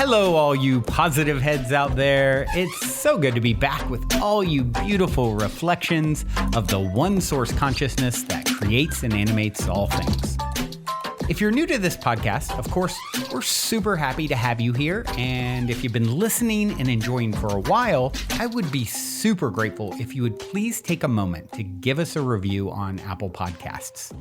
Hello, all you positive heads out there. It's so good to be back with all you beautiful reflections of the one source consciousness that creates and animates all things. If you're new to this podcast, of course, we're super happy to have you here. And if you've been listening and enjoying for a while, I would be super grateful if you would please take a moment to give us a review on Apple Podcasts.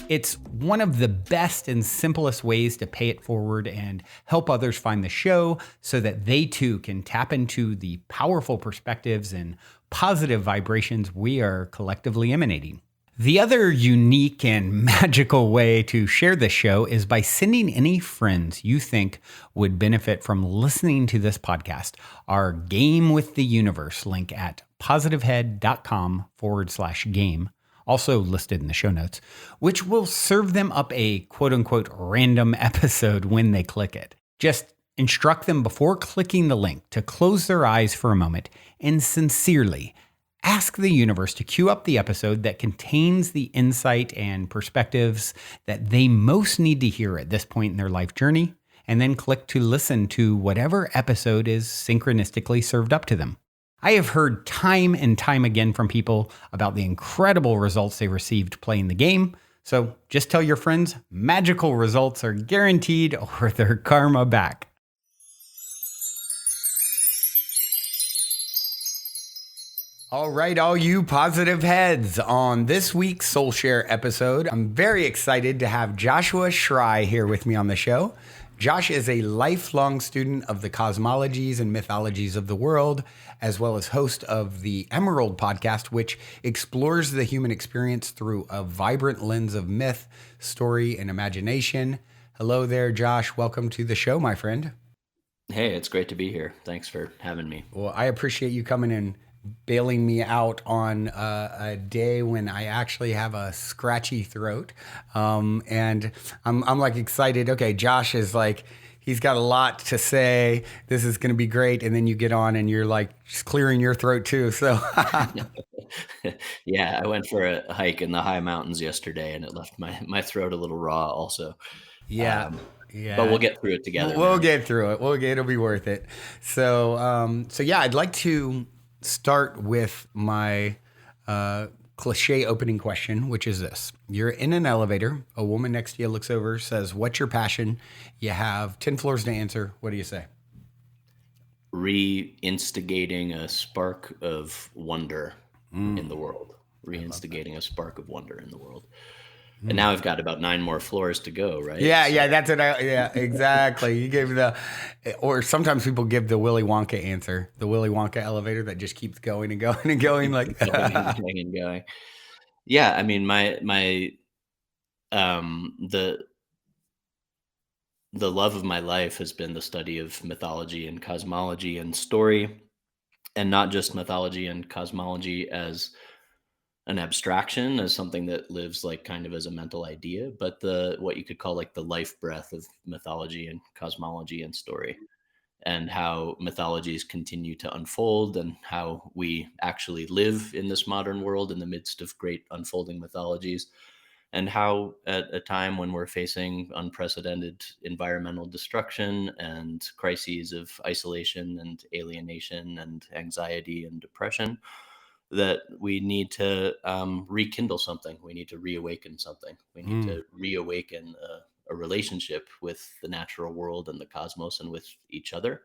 It's one of the best and simplest ways to pay it forward and help others find the show so that they too can tap into the powerful perspectives and positive vibrations we are collectively emanating. The other unique and magical way to share this show is by sending any friends you think would benefit from listening to this podcast our Game with the Universe link at positivehead.com/game. Also listed in the show notes, which will serve them up a quote-unquote random episode when they click it. Just instruct them before clicking the link to close their eyes for a moment and sincerely ask the universe to queue up the episode that contains the insight and perspectives that they most need to hear at this point in their life journey, and then click to listen to whatever episode is synchronistically served up to them. I have heard time and time again from people about the incredible results they received playing the game. So just tell your friends magical results are guaranteed or their karma back. All right, all you positive heads. On this week's Soul Share episode, I'm very excited to have Joshua Schrei here with me on the show. Josh is a lifelong student of the cosmologies and mythologies of the world, as well as host of the Emerald podcast, which explores the human experience through a vibrant lens of myth, story, and imagination. Hello there, Josh. Welcome to the show, my friend. Hey, it's great to be here. Thanks for having me. Well, I appreciate you coming and bailing me out on a day when I actually have a scratchy throat. And I'm like excited. Okay, Josh is like, he's got a lot to say. This is going to be great. And then you get on and you're like just clearing your throat too. So yeah, I went for a hike in the high mountains yesterday and it left my throat a little raw also. Yeah. But we'll get through it together. We'll get through it. It'll be worth it. So yeah, I'd like to start with my cliche opening question, which is this. You're in an elevator. A woman next to you looks over, says, "What's your passion?" You have 10 floors to answer. What do you say? Reinstigating a spark of wonder in the world. Reinstigating a spark of wonder in the world. And now I've got about 9 more floors to go, right? Yeah, that's it. Yeah, exactly. You gave or sometimes people give the Willy Wonka answer, the Willy Wonka elevator that just keeps going and going and going, like going and going. Yeah, I mean, the love of my life has been the study of mythology and cosmology and story, and not just mythology and cosmology as an abstraction, as something that lives like kind of as a mental idea, but what you could call like the life breath of mythology and cosmology and story, and how mythologies continue to unfold and how we actually live in this modern world in the midst of great unfolding mythologies, and how at a time when we're facing unprecedented environmental destruction and crises of isolation and alienation and anxiety and depression, that we need to rekindle something. We need to reawaken something. We need to reawaken a relationship with the natural world and the cosmos and with each other,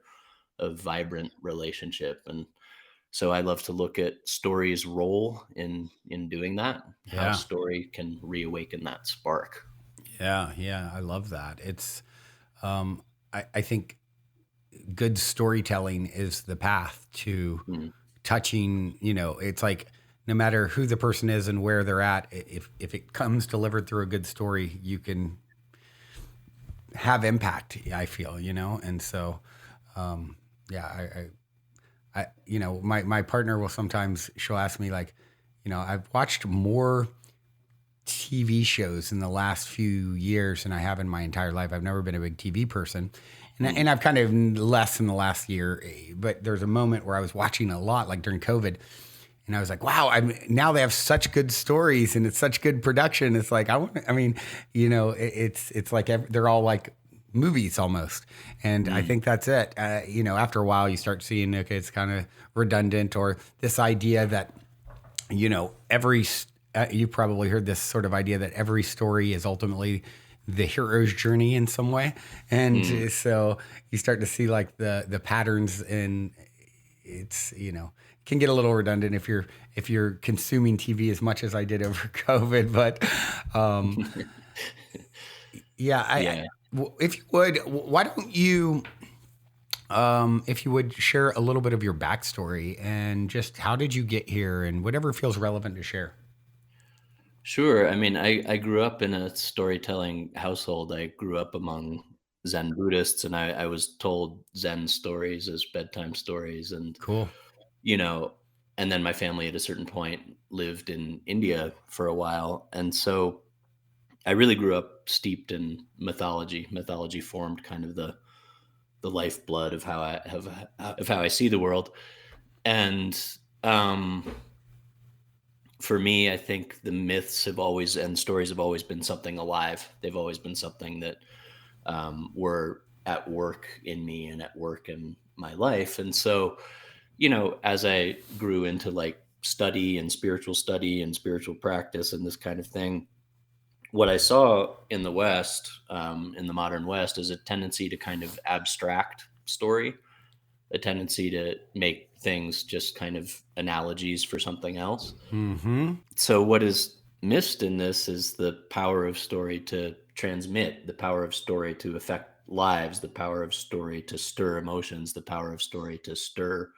a vibrant relationship. And so I love to look at story's role in doing that, how story can reawaken that spark. Yeah, I love that. It's, I think good storytelling is the path to touching, it's like no matter who the person is and where they're at, if it comes delivered through a good story, you can have impact, I feel, and so my partner will sometimes, she'll ask me like, I've watched more TV shows in the last few years than I have in my entire life. I've never been a big TV person. And I've kind of less in the last year, but there's a moment where I was watching a lot, like during COVID, and I was like, wow, now they have such good stories and it's such good production. It's like, it's like they're all like movies almost. And I think that's it. After a while, you start seeing, okay, it's kind of redundant, or this idea that, you probably heard this sort of idea that every story is ultimately the hero's journey in some way. And Mm. so you start to see like the patterns, and it's, can get a little redundant if you're consuming TV as much as I did over COVID. But yeah, Yeah. if you would, why don't you, if you would share a little bit of your backstory and just how did you get here and whatever feels relevant to share. Sure. I mean, I grew up in a storytelling household. I grew up among Zen Buddhists, and I was told Zen stories as bedtime stories. Cool. You know, and then my family at a certain point lived in India for a while. And so I really grew up steeped in mythology. Mythology formed kind of the lifeblood of how I see the world. And um for me, I think the myths have always and stories have always been something alive. They've always been something that were at work in me and at work in my life. And so, as I grew into like study and spiritual practice and this kind of thing, what I saw in the West, in the modern West, is a tendency to kind of abstract story, a tendency to make things just kind of analogies for something else. Mm-hmm. So what is missed in this is the power of story to transmit, the power of story to affect lives, the power of story to stir emotions, the power of story to stir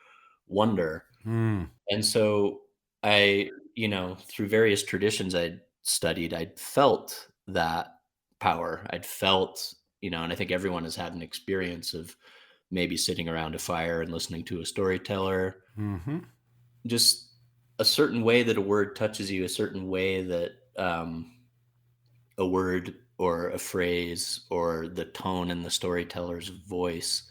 wonder. Mm. And so through various traditions I'd studied, I'd felt that power. I'd felt, and I think everyone has had an experience of maybe sitting around a fire and listening to a storyteller, Mm-hmm. just a certain way that a word touches you, a certain way that a word or a phrase or the tone in the storyteller's voice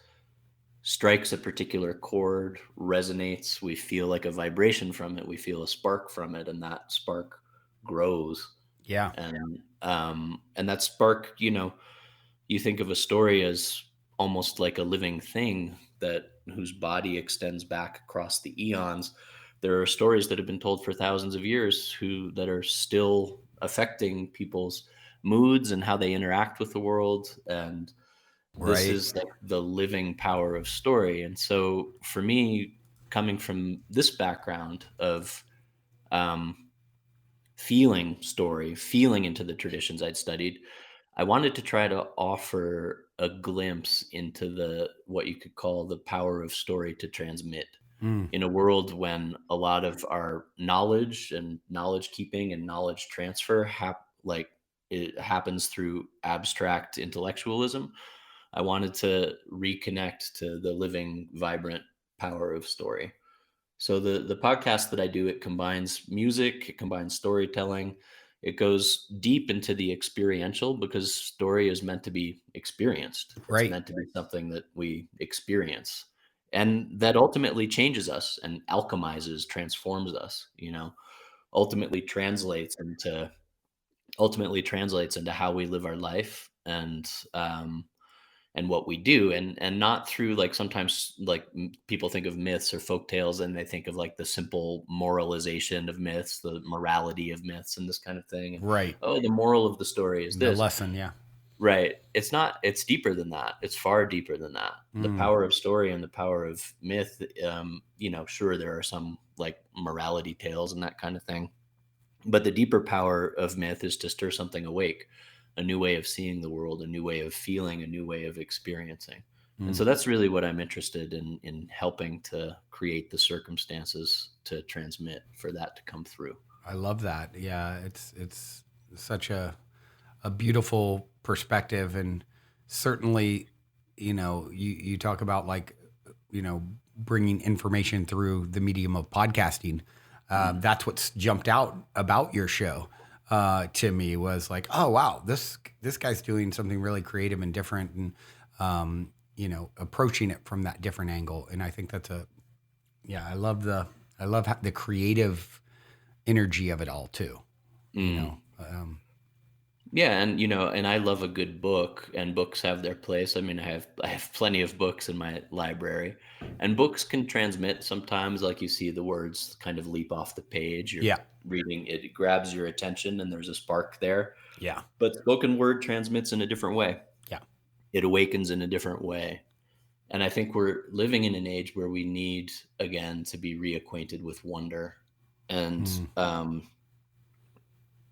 strikes a particular chord, resonates. We feel like a vibration from it. We feel a spark from it, and that spark grows. Yeah. And that spark, you think of a story as almost like a living thing that whose body extends back across the eons. There are stories that have been told for thousands of years that are still affecting people's moods and how they interact with the world. And this Right. is like the living power of story. And so for me, coming from this background of um, feeling story, feeling into the traditions I'd studied, I wanted to try to offer a glimpse into the what you could call the power of story to transmit Mm. in a world when a lot of our knowledge and knowledge keeping and knowledge transfer it happens through abstract intellectualism. I wanted to reconnect to the living, vibrant power of story. So the podcast that I do, it combines music, it combines storytelling, it goes deep into the experiential because story is meant to be experienced. It's Right. meant to be something that we experience. And that ultimately changes us and alchemizes, transforms us, ultimately translates into how we live our life and what we do and not through like sometimes like people think of myths or folk tales and they think of like the simple moralization of myths, the morality of myths and this kind of thing, and Right. oh, the moral of the story is The this. lesson. Yeah. Right. It's not. It's deeper than that. It's far deeper than that. The Mm. power of story and the power of myth, sure, there are some like morality tales and that kind of thing, but the deeper power of myth is to stir something awake, a new way of seeing the world, a new way of feeling, a new way of experiencing. And Mm. so that's really what I'm interested in helping to create the circumstances to transmit for that to come through. I love that. Yeah. It's such a beautiful perspective, and certainly, you talk about like, bringing information through the medium of podcasting. Mm. That's what's jumped out about your show to me was like, oh wow, this guy's doing something really creative and different, and approaching it from that different angle. And I think that's yeah, I love the creative energy of it all too. You know, Mm. Yeah, and and I love a good book, and books have their place. I mean, I have plenty of books in my library, and books can transmit sometimes. Like you see the words kind of leap off the page. You're Yeah. reading it, it grabs your attention, and there's a spark there. Yeah. But spoken word transmits in a different way. Yeah. It awakens in a different way. And I think we're living in an age where we need again to be reacquainted with wonder, and Mm.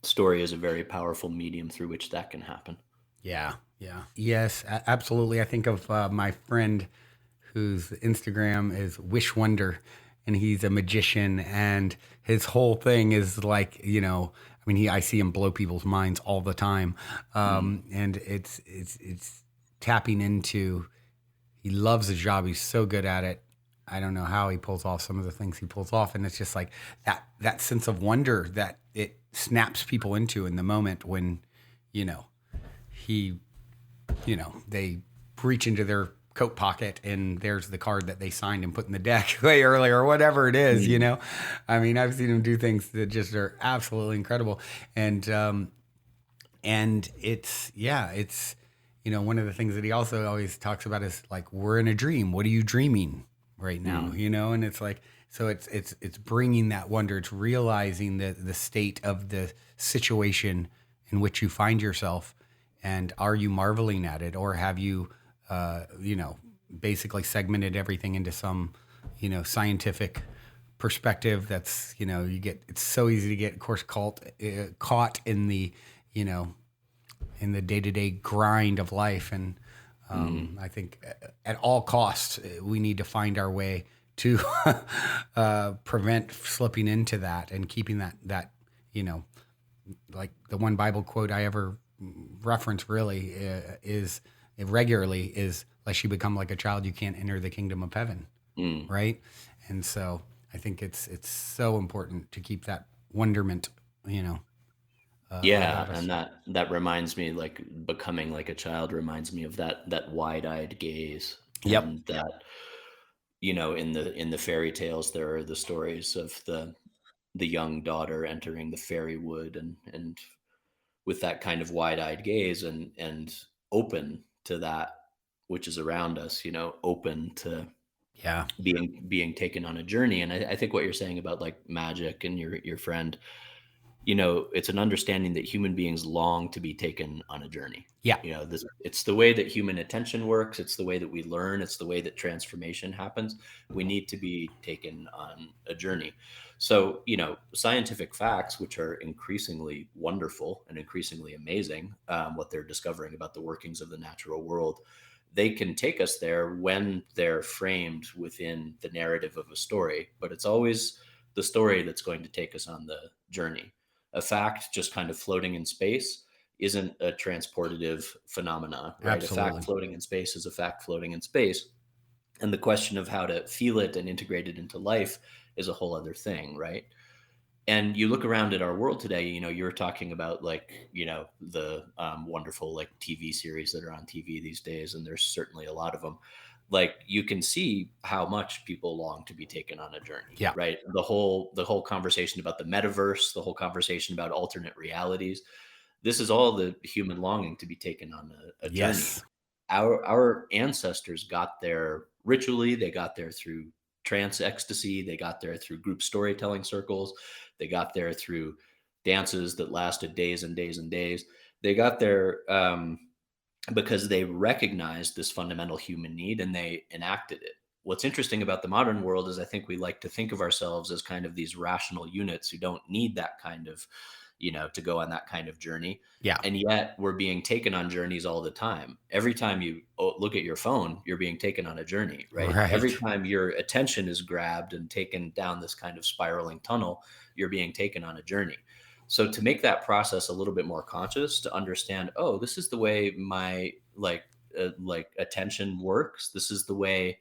story is a very powerful medium through which that can happen. Yeah. Yeah. Yes, absolutely. I think of my friend whose Instagram is Wish Wonder, and he's a magician, and his whole thing is like, I mean, I see him blow people's minds all the time, Mm, and it's tapping into. He loves his job. He's so good at it. I don't know how he pulls off some of the things he pulls off, and it's just like that sense of wonder that it snaps people into in the moment when, you know, he, they reach into their coat pocket and there's the card that they signed and put in the deck way earlier or whatever it is. mm, I mean, I've seen him do things that just are absolutely incredible, and it's one of the things that he also always talks about is like, we're in a dream. What are you dreaming right now? mm, And it's like, so it's bringing that wonder. It's realizing the state of the situation in which you find yourself, and are you marveling at it, or have you basically segmented everything into some scientific perspective that's it's so easy to get, of course, caught in the you know in the day-to-day grind of life. And mm. I think at all costs we need to find our way to prevent slipping into that, and keeping that you know like the one Bible quote I ever reference really is regularly is, lest you become like a child, you can't enter the kingdom of heaven. Mm. Right. And so I think it's so important to keep that wonderment Yeah, about us. and that reminds me, like becoming like a child reminds me of that wide-eyed gaze, Yep. and that in the fairy tales there are the stories of the young daughter entering the fairy wood, and with that kind of wide-eyed gaze, and open to that which is around us, open to Yeah. being taken on a journey. And I think what you're saying about like magic and your friend, it's an understanding that human beings long to be taken on a journey. Yeah. This it's the way that human attention works, it's the way that we learn, it's the way that transformation happens. We need to be taken on a journey. So, scientific facts, which are increasingly wonderful and increasingly amazing, what they're discovering about the workings of the natural world, they can take us there when they're framed within the narrative of a story, but it's always the story that's going to take us on the journey. A fact just kind of floating in space isn't a transportative phenomena, right? A fact Absolutely. floating in space is a fact floating in space. And the question of how to feel it and integrate it into life is a whole other thing, right? And you look around at our world today, you're talking about like, the wonderful like TV series that are on TV these days, and there's certainly a lot of them. Like you can see how much people long to be taken on a journey, Yeah. right? The whole conversation about the metaverse, the whole conversation about alternate realities. This is all the human longing to be taken on a journey. Yes. Our ancestors got there ritually, they got there through trance ecstasy, they got there through group storytelling circles, they got there through dances that lasted days and days and days. They got there because they recognized this fundamental human need and they enacted it. What's interesting about the modern world is I think we like to think of ourselves as kind of these rational units who don't need that kind of, to go on that kind of journey. Yeah. And yet we're being taken on journeys all the time. Every time you look at your phone, you're being taken on a journey, right? Every Right. time your attention is grabbed and taken down this kind of spiraling tunnel, you're being taken on a journey. So to make that process a little bit more conscious, to understand, oh, this is the way my like attention works. This is the way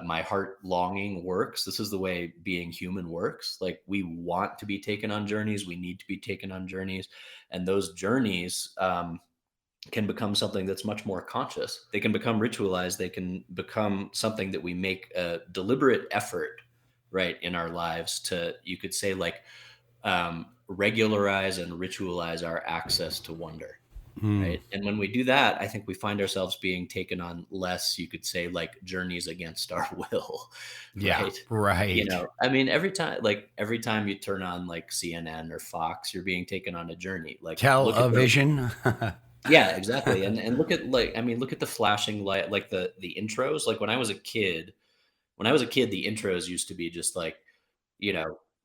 my heart longing works. This is the way being human works. Like we want to be taken on journeys. We need to be taken on journeys, and those journeys can become something that's much more conscious. They can become ritualized. They can become something that we make a deliberate effort, right, in our lives to, you could say, like regularize and ritualize our access to wonder. Mm. Right. And when we do that, I think we find ourselves being taken on less, you could say, like journeys against our will. Yeah, Right. right. I mean, every time you turn on like CNN or Fox, you're being taken on a journey. Like, look at the, Television. yeah, exactly. And look at like, I mean, look at the flashing light, like the intros. Like when I was a kid, the intros used to be just like,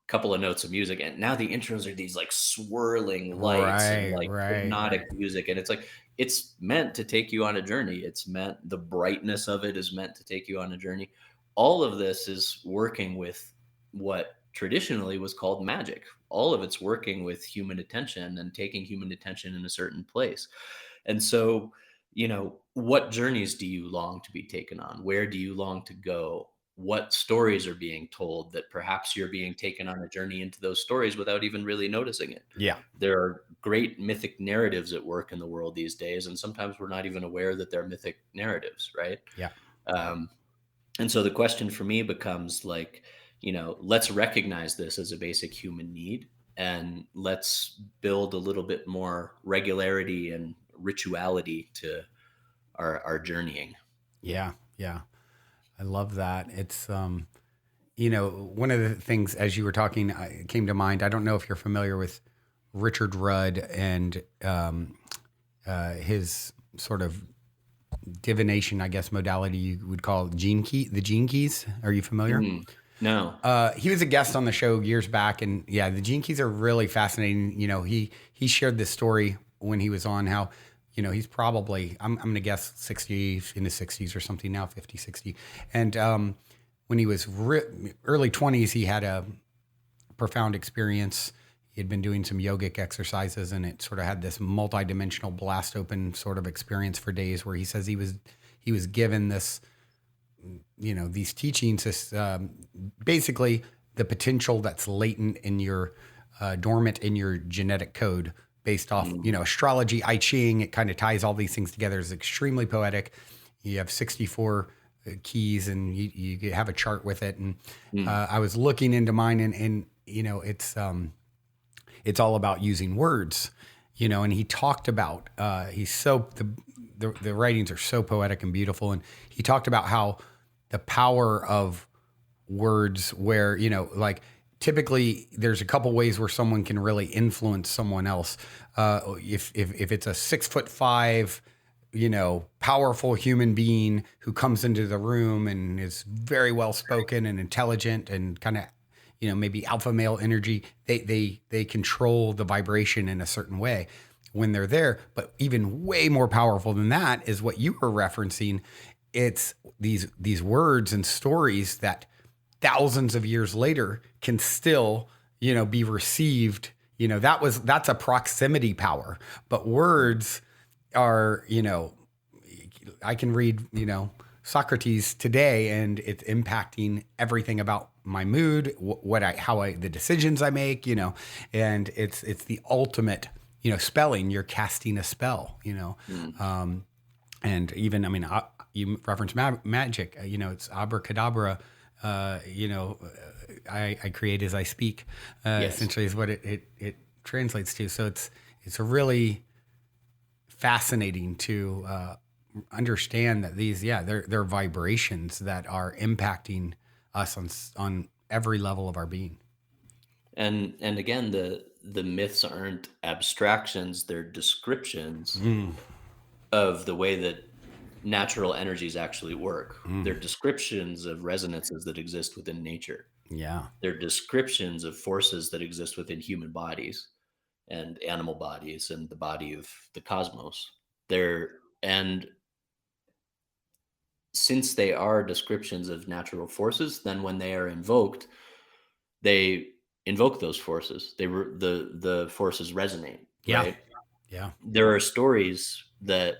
couple of notes of music, and now the intros are these like swirling lights and Right, like right, hypnotic right. music, and it's like it's meant to take you on a journey. The brightness of it is meant to take you on a journey. All of this is working with what traditionally was called magic. All of it's working with human attention and taking human attention in a certain place. And so, what journeys do you long to be taken on? Where do you long to go? What stories are being told that perhaps you're being taken on a journey into those stories without even really noticing it? Yeah, There are great mythic narratives at work in the world these days, and sometimes we're not even aware that they're mythic narratives, right? yeah, Um, and so the question for me becomes like, let's recognize this as a basic human need, and let's build a little bit more regularity and rituality to our journeying. yeah, yeah. I love that. It's one of the things as you were talking came to mind. I don't know if you're familiar with Richard Rudd and his sort of divination, I guess, modality you would call the gene keys. Are you familiar? Mm, no. He was a guest on the show years back, and yeah, the gene keys are really fascinating. He shared this story when he was on how, he's probably I'm going to guess 60 in his 60s or something now, 50, 60, and when he was early 20s, he had a profound experience. He had been doing some yogic exercises, and it sort of had this multidimensional blast open sort of experience for days, where he says he was given this, these teachings, this basically the potential that's latent in your dormant in your genetic code based off, Mm, astrology, I Ching. It kind of ties all these things together. It's extremely poetic. You have 64 keys, and you have a chart with it. And mm, I was looking into mine, and it's all about using words, and he talked about he's so the writings are so poetic and beautiful, and he talked about how the power of words, where like typically there's a couple ways where someone can really influence someone else. If it's a 6'5", powerful human being who comes into the room and is very well spoken and intelligent and kind of, maybe alpha male energy, they control the vibration in a certain way when they're there. But even way more powerful than that is what you were referencing. It's these words and stories that thousands of years later can still, be received. That's a proximity power. But words are, I can read, Socrates today, and it's impacting everything about my mood, the decisions I make, and it's the ultimate, spelling. You're casting a spell, mm. and even, I mean, you reference magic, it's abracadabra, I create as I speak, Yes. essentially is what it translates to. So it's a really fascinating to understand that they're vibrations that are impacting us on every level of our being. And again, the myths aren't abstractions, they're descriptions Mm, of the way that natural energies actually work. mm, They're descriptions of resonances that exist within nature. yeah, They're descriptions of forces that exist within human bodies and animal bodies and the body of the cosmos. And since they are descriptions of natural forces, then when they are invoked, they invoke those forces. The forces resonate, yeah, right? yeah, There are stories that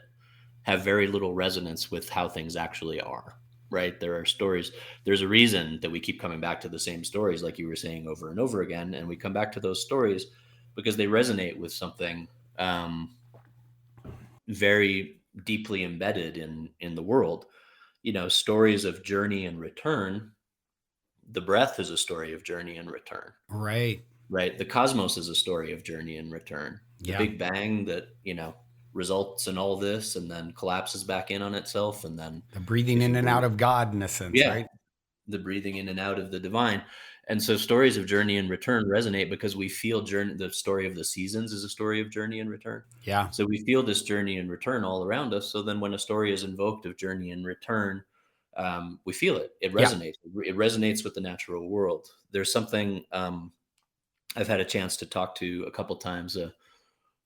have very little resonance with how things actually are, right? There are stories. There's a reason that we keep coming back to the same stories, like you were saying, over and over again, and we come back to those stories because they resonate with something very deeply embedded in the world. Stories of journey and return. The breath is a story of journey and return. right. right? The cosmos is a story of journey and return. The Yeah. Big Bang that, results in all this and then collapses back in on itself. And then, The breathing if in you and out believe, of God in a sense, yeah, right? the breathing in and out of the divine. And so stories of journey and return resonate because we feel journey. The story of the seasons is a story of journey and return. Yeah. So we feel this journey and return all around us. So then when a story is invoked of journey and return, we feel it. It Yeah. resonates. It resonates with the natural world. There's something I've had a chance to talk to a couple times. A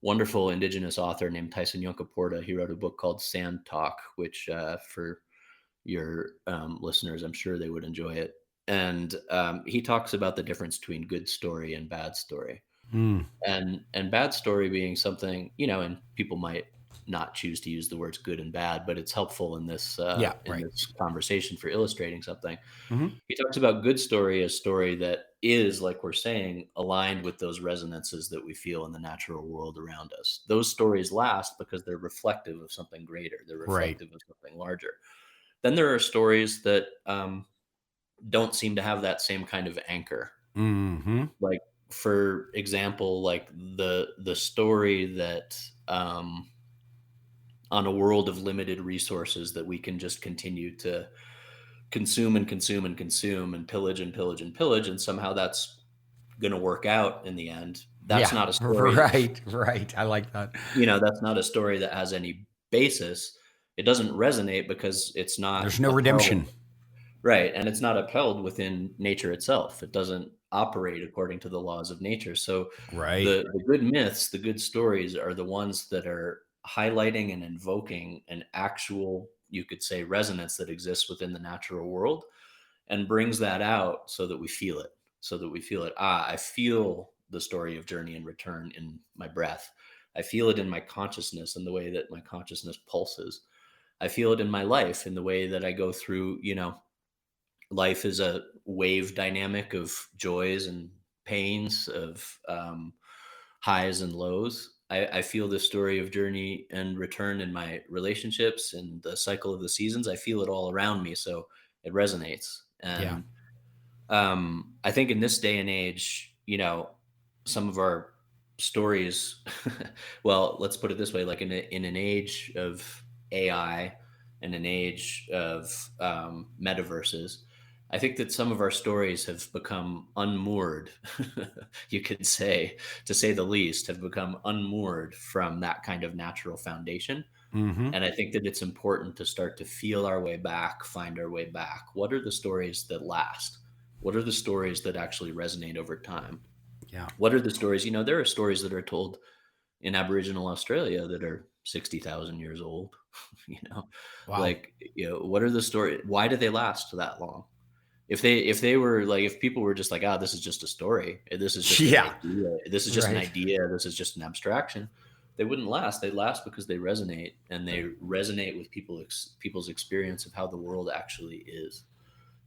wonderful indigenous author named Tyson Yunkaporta. He wrote a book called Sand Talk, which for your listeners, I'm sure they would enjoy it. And he talks about the difference between good story and bad story, Mm. and bad story being something, and people might not choose to use the words good and bad, but it's helpful Yeah. in Right. this conversation for illustrating something. Hmm. He talks about good story as story that is, like we're saying, aligned with those resonances that we feel in the natural world around us. Those stories last because they're reflective of something greater. They're Right. reflective of something larger. Then there are stories that don't seem to have that same kind of anchor. Hmm. Like, for example, like the story that on a world of limited resources that we can just continue to consume and consume and consume and pillage and pillage and pillage, and somehow that's going to work out in the end. That's Yeah. not a story. Right. Right. I like that. That's not a story that has any basis. It doesn't resonate because it's not There's no upheld. redemption. Right, and it's not upheld within nature itself. It doesn't operate according to the laws of nature. So Right. the good myths, the good stories are the ones that are highlighting and invoking an actual, you could say, resonance that exists within the natural world, and brings that out so that we feel it. So that we feel it. I feel the story of journey and return in my breath. I feel it in my consciousness and the way that my consciousness pulses. I feel it in my life in the way that I go through, life is a wave dynamic of joys and pains, of highs and lows. I feel the story of journey and return in my relationships and the cycle of the seasons. I feel it all around me, so it resonates. Yeah. And I think in this day and age, some of our stories, well, let's put it this way, like in an age of AI and an age of metaverses, I think that some of our stories have become unmoored, you could say, to say the least, have become unmoored from that kind of natural foundation. Hmm. And I think that it's important to start to feel our way back, find our way back. What are the stories that last? What are the stories that actually resonate over time? Yeah. What are the stories? There are stories that are told in Aboriginal Australia that are 60,000 years old. you know, Wow. like, what are the stories? Why do they last that long? If they were like, if people were just like, this is just a story, this is just an Yeah. idea, this is just an Right. idea, this is just an abstraction, they wouldn't last. They last because they resonate, and they resonate with people's experience of how the world actually is.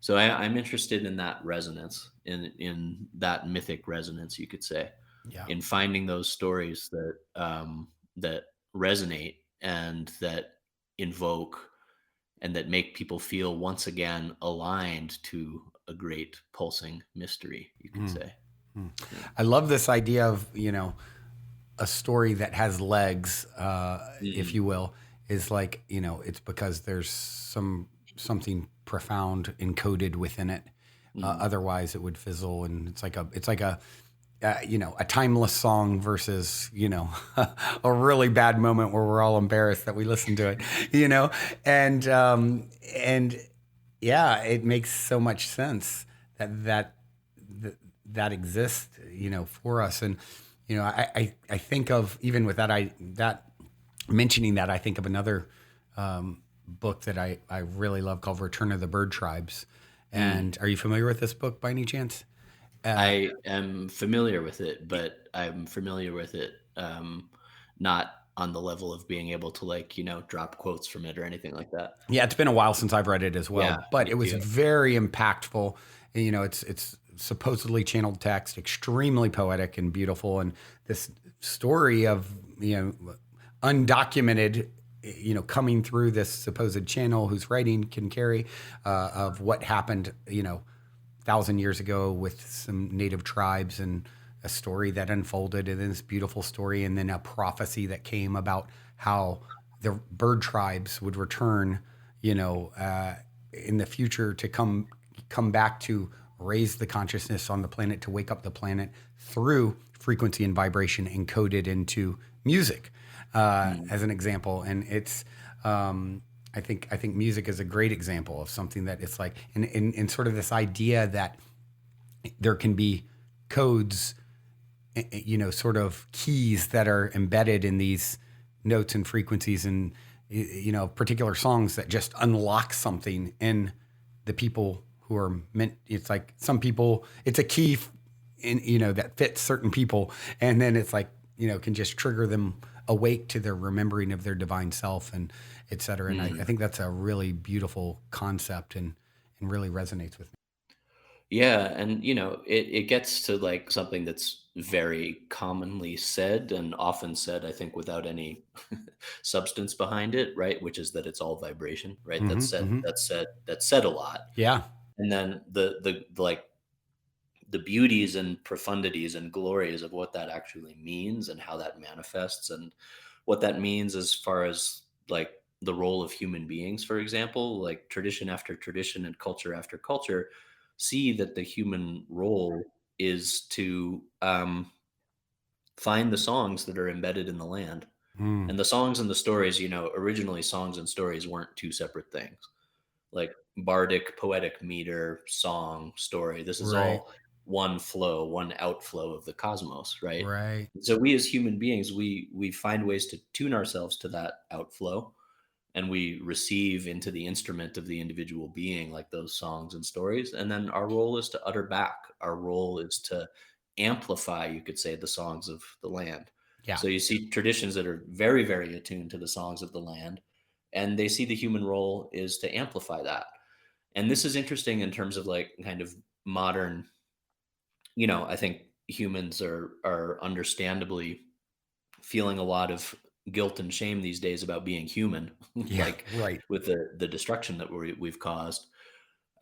So I'm interested in that resonance, in that mythic resonance, you could say, Yeah. in finding those stories that resonate and that invoke and that make people feel once again aligned to a great pulsing mystery, you could Mm. say. Mm. Yeah. I love this idea of, a story that has legs, if Mm, you will, is like, it's because there's something profound encoded within it. mm, Otherwise, it would fizzle, and it's like a timeless song versus a really bad moment where we're all embarrassed that we listened to it, and and yeah, it makes so much sense that exists, for us. And I think of, even with that mentioning that, I think of another book that I really love called Return of the Bird Tribes. mm. And are you familiar with this book by any chance? I am familiar with it, but I'm familiar with it not on the level of being able to, like, drop quotes from it or anything like that. Yeah, it's been a while since I've read it as Yeah, well, but me it was too. very impactful. It's supposedly channeled text, extremely poetic and beautiful, and this story of undocumented, coming through this supposed channel, whose writing can carry, of what happened, 1,000 years ago with some native tribes, and a story that unfolded and this beautiful story, and then a prophecy that came about how the bird tribes would return, you know, in the future to come back to raise the consciousness on the planet, to wake up the planet through frequency and vibration encoded into music, Mm. as an example. And it's I think music is a great example of something that it's like in sort of this idea that there can be codes, sort of keys that are embedded in these notes and frequencies and particular songs that just unlock something in the people who are meant. It's like some people, it's a key in that fits certain people, and then it's like can just trigger them awake to their remembering of their divine self and et cetera. And I Mm. think that's a really beautiful concept and really resonates with me. Yeah, and it gets to like something that's very commonly said and often said, I think, without any substance behind it, right? Which is that it's all vibration, right? Hmm. Hmm. That's said a lot. Yeah. And then like the beauties and profundities and glories of what that actually means and how that manifests and what that means as far as like the role of human beings, for example, like tradition after tradition and culture after culture see that the human role is to find the songs that are embedded in the land. Mm. And the songs and the stories, originally songs and stories weren't two separate things, like bardic, poetic meter, song, story. This is Right. all one flow, one outflow of the cosmos, right? Right. So we as human beings, we find ways to tune ourselves to that outflow, and we receive into the instrument of the individual being, like those songs and stories. And then our role is to utter back. Our role is to amplify, you could say, the songs of the land. Yeah. So you see traditions that are very, very attuned to the songs of the land, and they see the human role is to amplify that. And this is interesting in terms of like kind of modern, I think humans are understandably feeling a lot of guilt and shame these days about being human, Yeah. like Right. with the destruction that we've caused.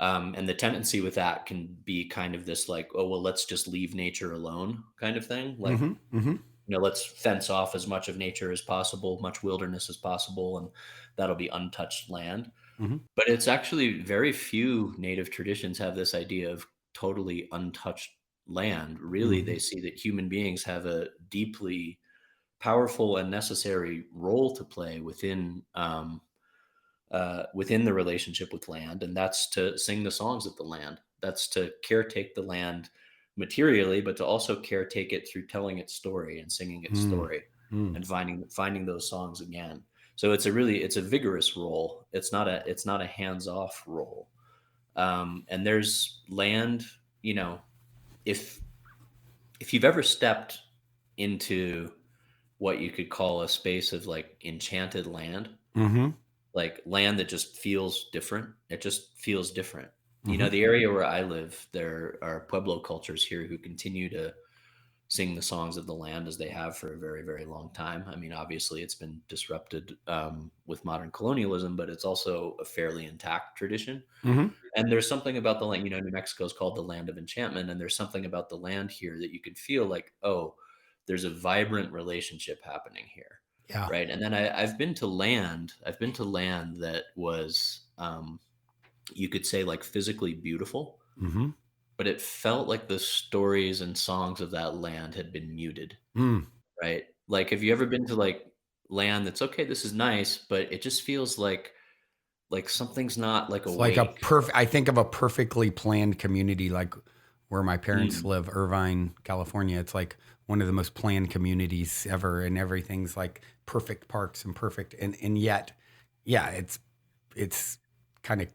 And the tendency with that can be kind of this like, oh, well, let's just leave nature alone kind of thing. Like, Hmm. Hmm. let's fence off as much of nature as possible, much wilderness as possible, and that'll be untouched land. Hmm. But it's actually very few native traditions have this idea of totally untouched land. Really, Hmm. they see that human beings have a deeply powerful and necessary role to play within the relationship with land, and that's to sing the songs of the land. That's to caretake the land materially, but to also caretake it through telling its story and singing its Mm. story, Mm. and finding those songs again. So it's a vigorous role. It's not a hands off role. And there's land. You know, if if you've ever stepped into what you could call a space of like enchanted land, Hmm. like land that just feels different. It just feels different. Hmm. The area where I live, there are Pueblo cultures here who continue to sing the songs of the land as they have for a very, very long time. I mean, obviously, it's been disrupted with modern colonialism, but it's also a fairly intact tradition. Hmm. And there's something about the land, New Mexico is called the land of enchantment. And there's something about the land here that you can feel like, oh, there's a vibrant relationship happening here. Yeah. Right. And then I've been to land that was, you could say, like physically beautiful, Hmm. but it felt like the stories and songs of that land had been muted. Mm. Right. Like, have you ever been to like land that's okay, this is nice, but it just feels like something's not like It's like a awake. perfect. I think of a perfectly planned community, like where my parents Mm. live, Irvine, California. It's like one of the most planned communities ever, and everything's like perfect parks and perfect, and yet, yeah, it's kind of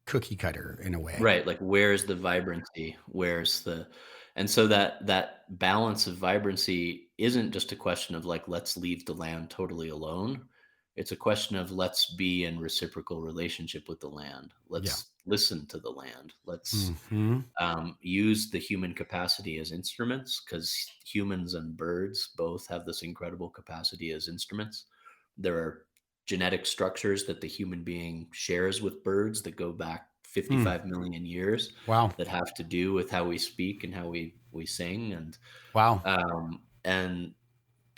cookie cutter in a way. Right, like where's the vibrancy? Where's the And so that balance of vibrancy isn't just a question of like let's leave the land totally alone. It's a question of let's be in reciprocal relationship with the land. Yeah. Let's listen to the land. Let's Hmm. use the human capacity as instruments, because humans and birds both have this incredible capacity as instruments. There are genetic structures that the human being shares with birds that go back Mm. 55 million years Wow. that have to do with how we speak and how we we sing, Wow. and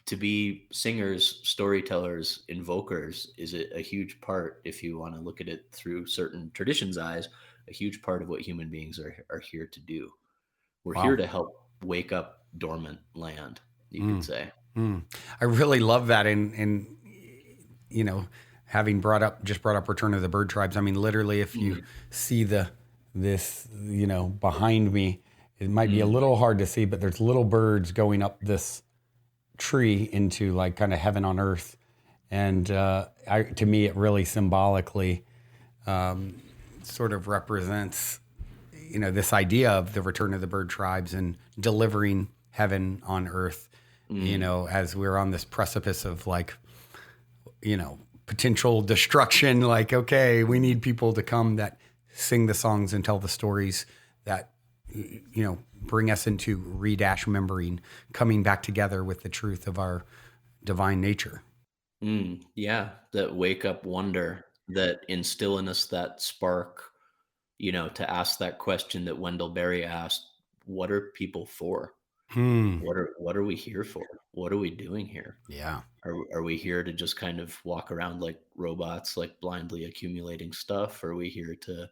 to be singers, storytellers, invokers is a huge part, if you want to look at it through certain traditions' eyes, a huge part of what human beings are here to do. We're here Wow. to help wake up dormant land, you could Mm. say. Mm. I really love that. And, you know, having brought up Return of the Bird Tribes, I mean, literally, if you Mm, see this, behind me, it might be a mm, little hard to see, but there's little birds going up this tree into like kind of heaven on earth. And to me, it really symbolically sort of represents, this idea of the return of the bird tribes and delivering heaven on earth, mm. as we're on this precipice of like, potential destruction. Like, okay, we need people to come that sing the songs and tell the stories that, bring us into remembering, coming back together with the truth of our divine nature. Yeah, that wake up wonder, that instill in us that spark, to ask that question that Wendell Berry asked, what are people for? Hmm. What are we here for? What are we doing here? Yeah. Are we here to just kind of walk around like robots, like blindly accumulating stuff? Are we here to,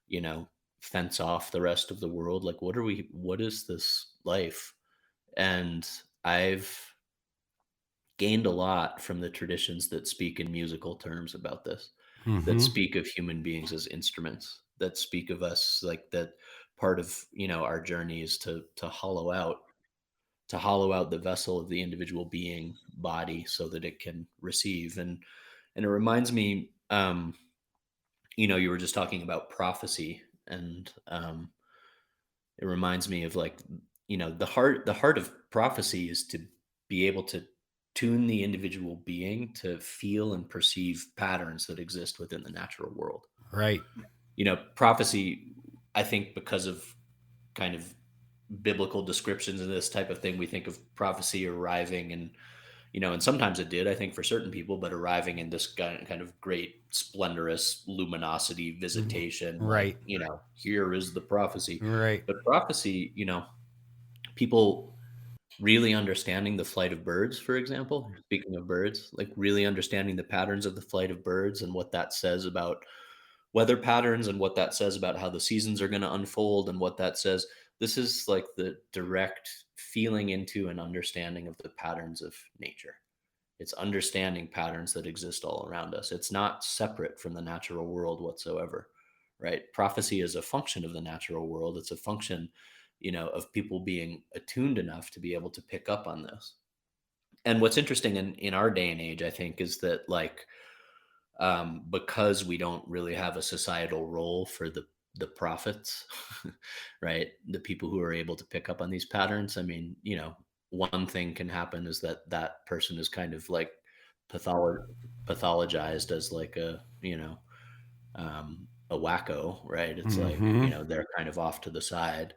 you know, fence off the rest of the world? Like what is this life? And I've gained a lot from the traditions that speak in musical terms about this, that Mm-hmm. speak of human beings as instruments, that speak of us like that part of, our journey is to hollow out the vessel of the individual being body so that it can receive. And it reminds me, you were just talking about prophecy, and it reminds me of like, the heart of prophecy is to be able to tune the individual being to feel and perceive patterns that exist within the natural world. Right. Prophecy, I think, because of kind of biblical descriptions of this type of thing, we think of prophecy arriving, and sometimes it did, I think, for certain people, but arriving in this kind of great splendorous luminosity Mhm. visitation, like, Right. here is the prophecy. Right. But prophecy, people really understanding the flight of birds, for example, speaking of birds, like really understanding the patterns of the flight of birds and what that says about weather patterns and what that says about how the seasons are going to unfold and what that says. This is like the direct feeling into and understanding of the patterns of nature. It's understanding patterns that exist all around us. It's not separate from the natural world whatsoever, right? Prophecy is a function of the natural world. It's a function, of people being attuned enough to be able to pick up on this. And what's interesting in our day and age, I think, is that like, because we don't really have a societal role for the prophets, right? The people who are able to pick up on these patterns. I mean, one thing can happen is that that person is kind of like patholo- pathologized as like a wacko, right? It's like, Mm-hmm. they're kind of off to the side.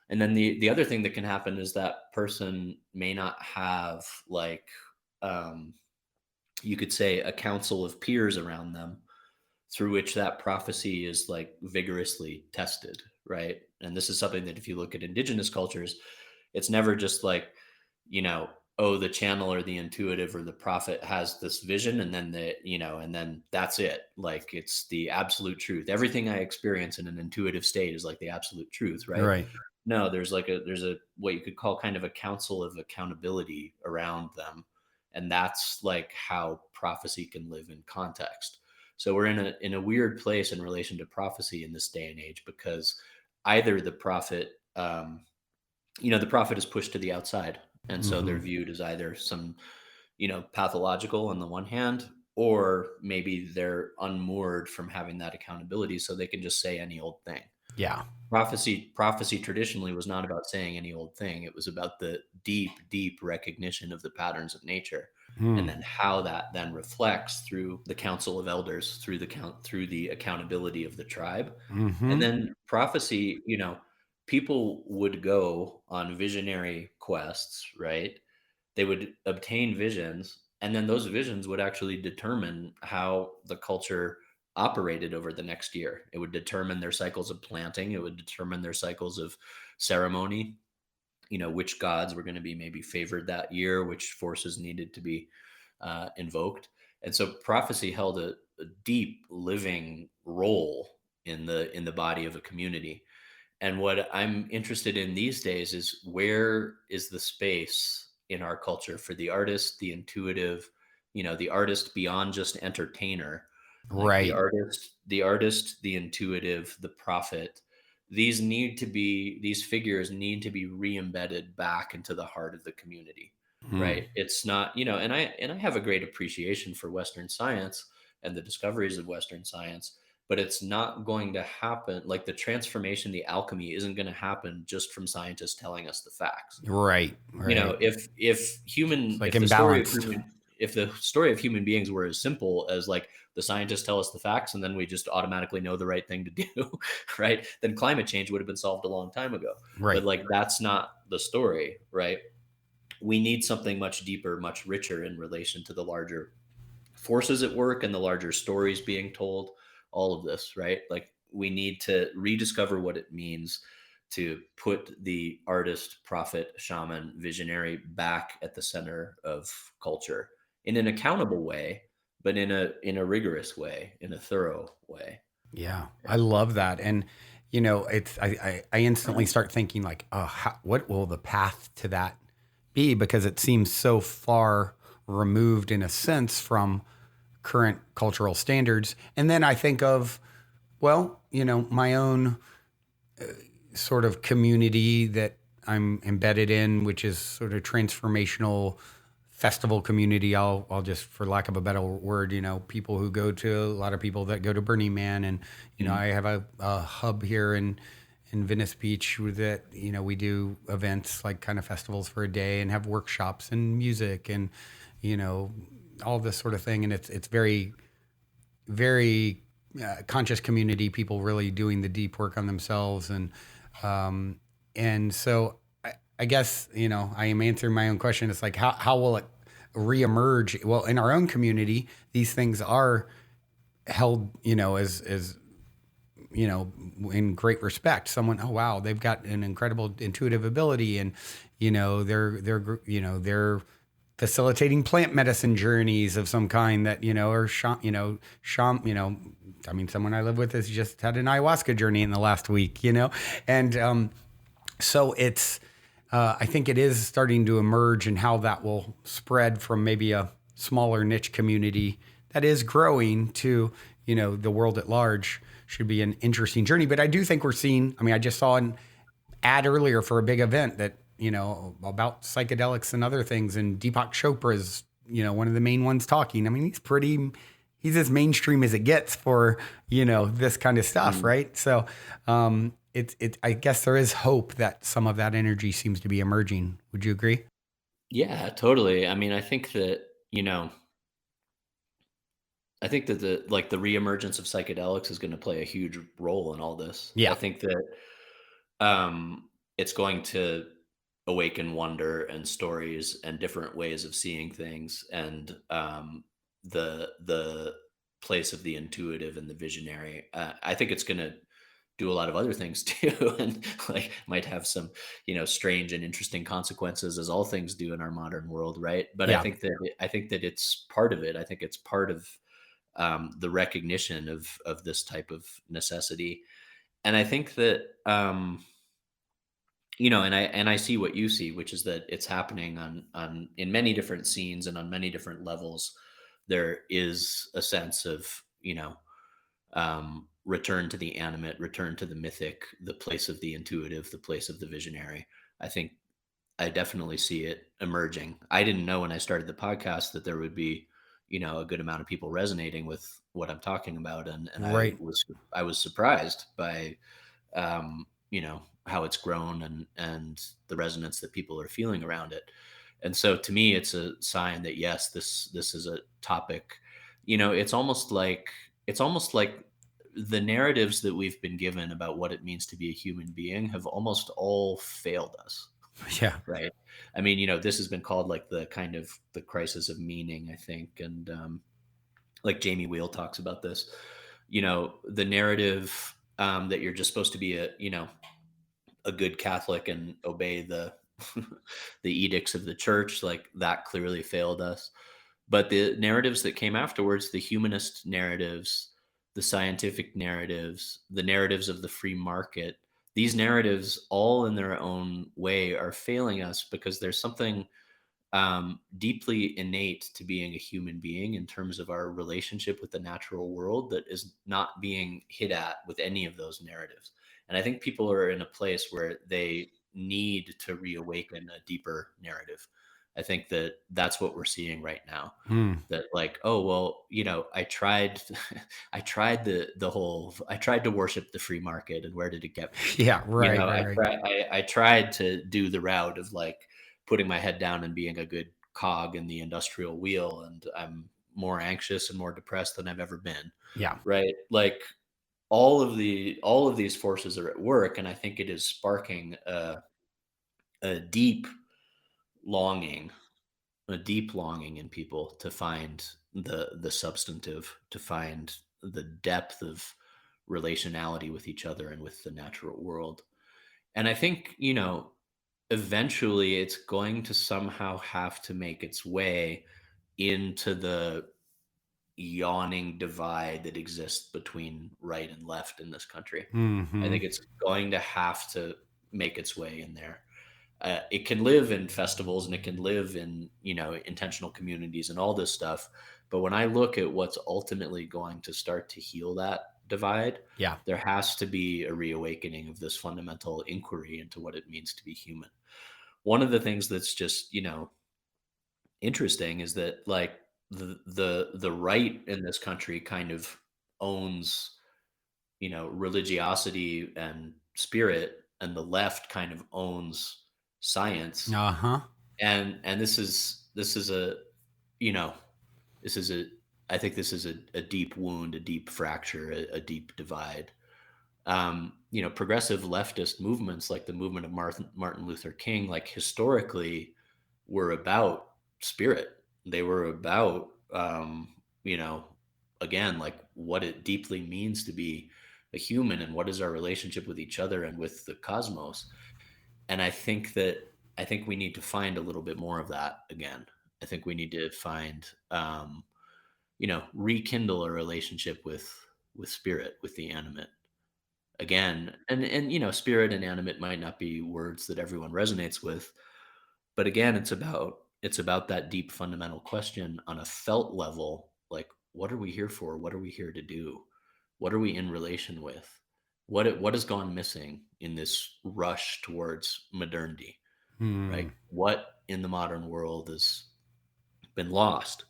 And then the other thing that can happen is that person may not have like, um, you could say, a council of peers around them through which that prophecy is like vigorously tested, right? And this is something that if you look at indigenous cultures, it's never just like, you know, oh, the channel or the intuitive or the prophet has this vision and then and then that's it. Like it's the absolute truth. Everything I experience in an intuitive state is like the absolute truth, right? Right. No, there's a what you could call kind of a council of accountability around them. And that's like how prophecy can live in context. So we're in a weird place in relation to prophecy in this day and age, because either the prophet is pushed to the outside, and so Mm-hmm. they're viewed as either some, pathological on the one hand, or maybe they're unmoored from having that accountability, so they can just say any old thing. Yeah. Prophecy traditionally was not about saying any old thing. It was about the deep, deep recognition of the patterns of nature, and Mm. then how that then reflects through the council of elders, through the accountability of the tribe. And Mm-hmm. then prophecy, people would go on visionary quests, right? They would obtain visions, and then those visions would actually determine how the culture operated over the next year. It would determine their cycles of planting, it would determine their cycles of ceremony, which gods were going to be maybe favored that year, which forces needed to be invoked. And so prophecy held a deep living role in the body of a community. And what I'm interested in these days is, where is the space in our culture for the artist, the intuitive, the artist beyond just entertainer, like Right. the artist, the intuitive, the prophet. These figures need to be re-embedded back into the heart of the community, Mm. right? It's not, and I have a great appreciation for Western science and the discoveries of Western science, but it's not going to happen. Like, the transformation, the alchemy isn't going to happen just from scientists telling us the facts. Right. Right. It's like imbalanced. If the story of human beings were as simple as, like, the scientists tell us the facts and then we just automatically know the right thing to do, right? Then climate change would have been solved a long time ago. But, Right. like, that's not the story, right? We need something much deeper, much richer in relation to the larger forces at work and the larger stories being told, all of this, right? Like, we need to rediscover what it means to put the artist, prophet, shaman, visionary back at the center of culture in an accountable way, but in a rigorous way, in a thorough way. Yeah, I love that. And it's I instantly start thinking like, oh, what will the path to that be? Because it seems so far removed in a sense from current cultural standards. And then I think of, well, my own sort of community that I'm embedded in, which is sort of transformational festival community. I'll just, for lack of a better word, people who go to, a lot of people that go to Burning Man, and Mm. I have a hub here in Venice Beach that we do events like kind of festivals for a day and have workshops and music and all this sort of thing, and it's very very conscious community, people really doing the deep work on themselves. And so I guess, I am answering my own question. It's like, how will it reemerge? Well, in our own community, these things are held, as in great respect. Someone, oh wow, they've got an incredible intuitive ability, and they're facilitating plant medicine journeys of some kind that or I mean, someone I live with has just had an ayahuasca journey in the last week, and so it's I think it is starting to emerge, and how that will spread from maybe a smaller niche community that is growing to the world at large should be an interesting journey. But I do think we're seeing. I mean, I just saw an ad earlier for a big event that about psychedelics and other things, and Deepak Chopra's one of the main ones talking. I mean, he's as mainstream as it gets for this kind of stuff, Mm. right? So I guess there is hope that some of that energy seems to be emerging. Would you agree? Yeah, totally. I mean, I think that the reemergence of psychedelics is going to play a huge role in all this. I Yeah. think that it's going to awaken wonder and stories and different ways of seeing things, and the place of the intuitive and the visionary. I think it's going to do a lot of other things too, and, like, might have some strange and interesting consequences, as all things do in our modern world, right? But Yeah. I think that it's part of it. I think it's part of the recognition of this type of necessity. And I think that and I see what you see, which is that it's happening on in many different scenes and on many different levels. There is a sense of return to the animate, return to the mythic, the place of the intuitive, the place of the visionary. I think I definitely see it emerging. I didn't know when I started the podcast that there would be, a good amount of people resonating with what I'm talking about, and Right. I was surprised by how it's grown, and the resonance that people are feeling around it. And so, to me, it's a sign that, yes, this is a topic. It's almost like the narratives that we've been given about what it means to be a human being have almost all failed us. Yeah. Right. I mean, this has been called, like, the kind of the crisis of meaning, I think. And like, Jamie Wheel talks about this, the narrative that you're just supposed to be a good Catholic and obey the edicts of the church, like that clearly failed us. But the narratives that came afterwards, the humanist narratives, the scientific narratives, the narratives of the free market, these narratives, all in their own way, are failing us because there's something deeply innate to being a human being in terms of our relationship with the natural world that is not being hit at with any of those narratives. And I think people are in a place where they need to reawaken a deeper narrative. I think that that's what we're seeing right now. Hmm. That like, oh well, I tried, I tried to worship the free market, and where did it get me? Yeah, You right, know, right, right. I tried to do the route of like putting my head down and being a good cog in the industrial wheel, and I'm more anxious and more depressed than I've ever been. Yeah. Right? Like all of these forces are at work, and I think it is sparking a deep longing, a deep longing in people to find the substantive, to find the depth of relationality with each other and with the natural world. And I think, eventually it's going to somehow have to make its way into the yawning divide that exists between right and left in this country. I Hmm. think it's going to have to make its way in there. It can live in festivals and it can live in, intentional communities and all this stuff. But when I look at what's ultimately going to start to heal that divide, Yeah. there has to be a reawakening of this fundamental inquiry into what it means to be human. One of the things that's just, interesting is that like the right in this country kind of owns, religiosity and spirit, and the left kind of owns science. Uh-huh. And this is a, you know this is a I think this is a deep wound, a deep fracture, a deep divide. Progressive leftist movements like the movement of Martin Luther King, like historically, were about spirit. They were about, again, like what it deeply means to be a human and what is our relationship with each other and with the cosmos. And I think we need to find a little bit more of that again. I think we need to find, rekindle a relationship with spirit, with the animate again. And spirit and animate might not be words that everyone resonates with, but again, it's about that deep fundamental question on a felt level, like what are we here for? What are we here to do? What are we in relation with? What has gone missing in this rush towards modernity, right? Hmm. What in the modern world has been lost?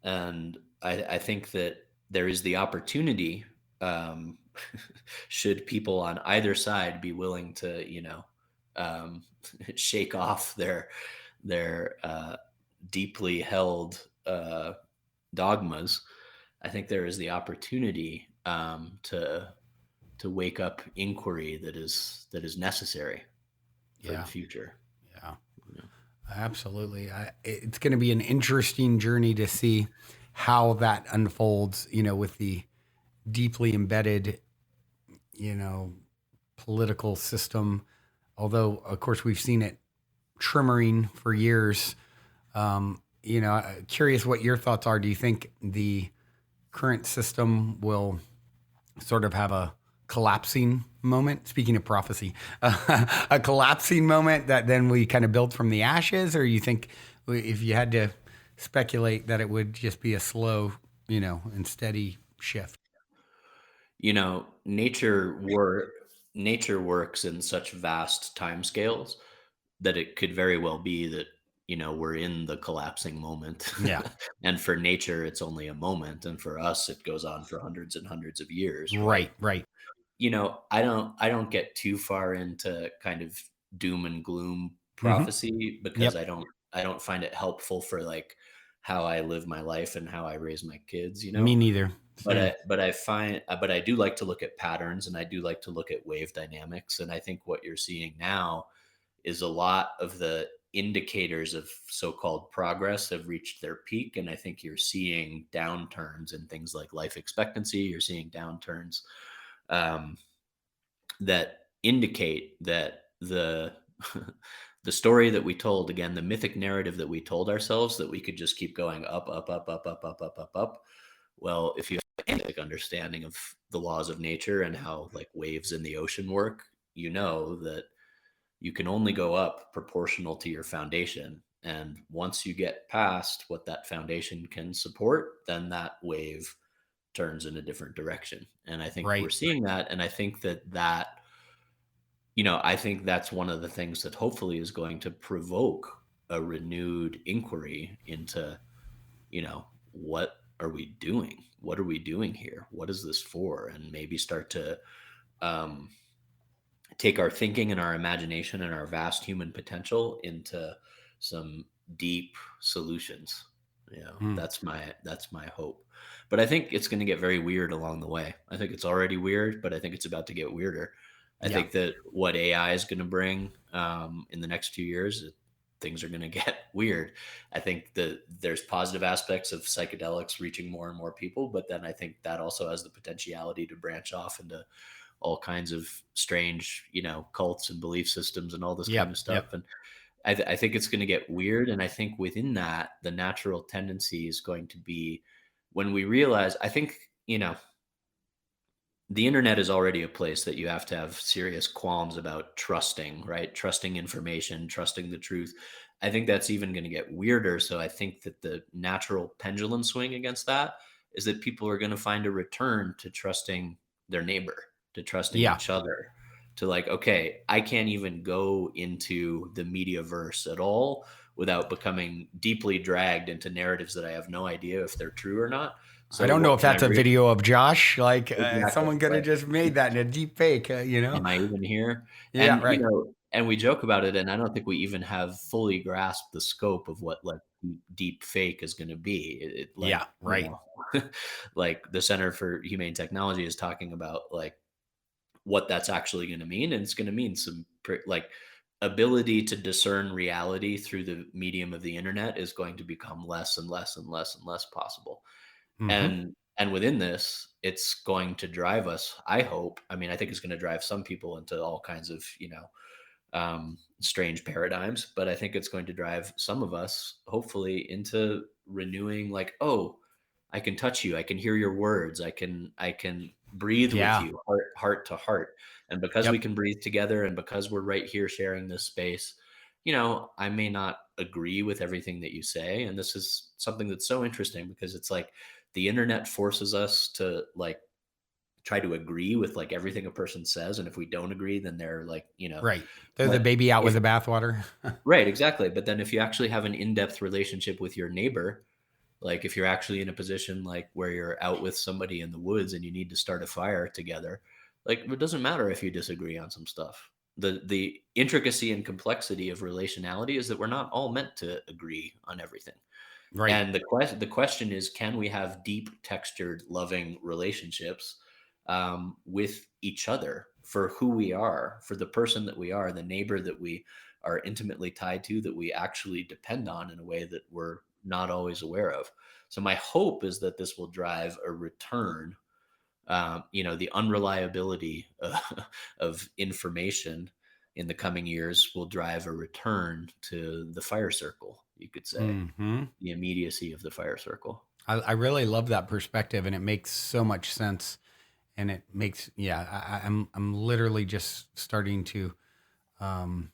And I think that there is the opportunity, um, should people on either side be willing to, um, shake off their deeply held dogmas. I think there is the opportunity, to wake up inquiry that is necessary for the Yeah. future. Yeah. You know? Absolutely. It's going to be an interesting journey to see how that unfolds, with the deeply embedded, you know, political system. Although, of course, we've seen it trimmering for years. Curious what your thoughts are. Do you think the current system will sort of have a collapsing moment? Speaking of prophecy, a collapsing moment that then we kind of build from the ashes, or you think if you had to speculate that it would just be a slow, and steady shift? Nature works in such vast timescales that it could very well be that, we're in the collapsing moment. Yeah. And for nature it's only a moment, and for us it goes on for hundreds and hundreds of years, right? Right. Right. I don't get too far into kind of doom and gloom Hmm. prophecy, because Yep. I don't find it helpful for like how I live my life and how I raise my kids. Me neither. But Same. I do like to look at patterns, and I do like to look at wave dynamics. And I think what you're seeing now is a lot of the indicators of so-called progress have reached their peak. And I think you're seeing downturns in things like life expectancy. You're seeing downturns, um, that indicate that the the story that we told, again, the mythic narrative that we told ourselves, that we could just keep going up, up, up, up, up, up, up, up, up. Well, if you have a basic understanding of the laws of nature and how like waves in the ocean work, you know that you can only go up proportional to your foundation. And once you get past what that foundation can support, then that wave turns in a different direction. And I think we're Right. seeing that. And I think I think that's one of the things that hopefully is going to provoke a renewed inquiry into, what are we doing? What are we doing here? What is this for? And maybe start to um, take our thinking and our imagination and our vast human potential into some deep solutions. Mm. That's my hope. But I think it's going to get very weird along the way. I think it's already weird, but I think it's about to get weirder. I Yeah. think that what AI is going to bring in the next 2 years, things are going to get weird. I think that there's positive aspects of psychedelics reaching more and more people, but then I think that also has the potentiality to branch off into all kinds of strange, cults and belief systems and all this kind Yep. of stuff. Yep. And I think it's going to get weird. And I think within that, the natural tendency is going to be when we realize, I think, the internet is already a place that you have to have serious qualms about trusting, right? Trusting information, trusting the truth. I think that's even going to get weirder. So I think that the natural pendulum swing against that is that people are going to find a return to trusting their neighbor, to trusting Yeah. each other, to like, okay, I can't even go into the media verse at all without becoming deeply dragged into narratives that I have no idea if they're true or not. I So don't know what if can I that's a read? video of Josh. Like Exactly. someone could have Right. just made that in a deep fake, Am I even here? Yeah, And, right. and we joke about it, and I don't think we even have fully grasped the scope of what like deep fake is going to be. It like, Yeah, right. like the Center for Humane Technology is talking about like what that's actually going to mean. And it's going to mean some like ability to discern reality through the medium of the internet is going to become less and less and less and less possible. Hmm. And within this, it's going to drive us, I hope. I mean, I think it's going to drive some people into all kinds of, strange paradigms, but I think it's going to drive some of us, hopefully, into renewing, like, oh, I can touch you, I can hear your words, I can breathe with Yeah. you, heart to heart. And because we Yep. can breathe together, and because we're right here sharing this space, I may not agree with everything that you say. And this is something that's so interesting because it's like the internet forces us to like try to agree with like everything a person says. And if we don't agree, then they're like, Right. Throw the but baby out with if, the bathwater. right, exactly. But then if you actually have an in-depth relationship with your neighbor, like if you're actually in a position like where you're out with somebody in the woods and you need to start a fire together, like it doesn't matter if you disagree on some stuff. The intricacy and complexity of relationality is that we're not all meant to agree on everything. Right. And the question is, can we have deep, textured, loving relationships with each other for who we are, for the person that we are, the neighbor that we are intimately tied to, that we actually depend on in a way that we're not always aware of. So my hope is that this will drive a return. The unreliability of information in the coming years will drive a return to the fire circle, you could say, Hmm. the immediacy of the fire circle. I really love that perspective, and it makes so much sense. And it makes, yeah, I'm literally just starting to um,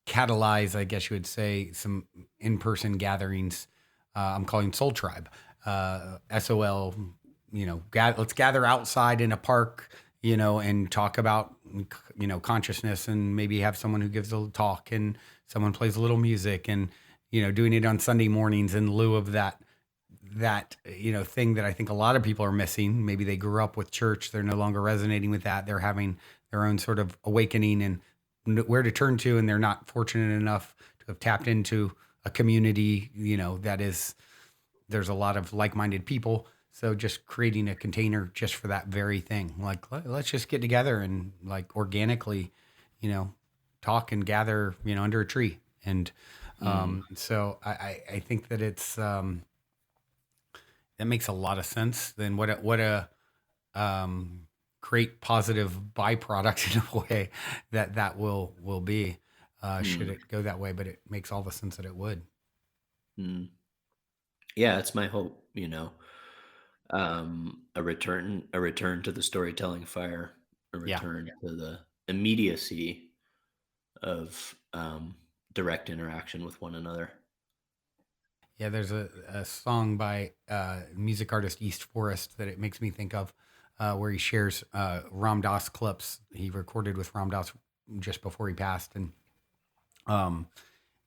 catalyze, I guess you would say, some in-person gatherings. I'm calling Soul Tribe, SOL. Let's gather outside in a park, and talk about, consciousness, and maybe have someone who gives a talk and someone plays a little music, and doing it on Sunday mornings in lieu of that thing that I think a lot of people are missing. Maybe they grew up with church, they're no longer resonating with that. They're having their own sort of awakening and where to turn to, and they're not fortunate enough to have tapped into a community, that is, there's a lot of like-minded people. So just creating a container just for that very thing. Like let's just get together and like organically, you know, talk and gather, under a tree. And Mm, so I think that it's that makes a lot of sense. Then what a create positive byproduct in a way that will be. should Mm, it go that way, but it makes all the sense that it would. mm. Yeah, it's my hope, a return to the storytelling fire, a Yeah. return to the immediacy of direct interaction with one another. Yeah, there's a song by music artist East Forest that it makes me think of, where he shares Ram Dass clips he recorded with Ram Dass just before he passed, um,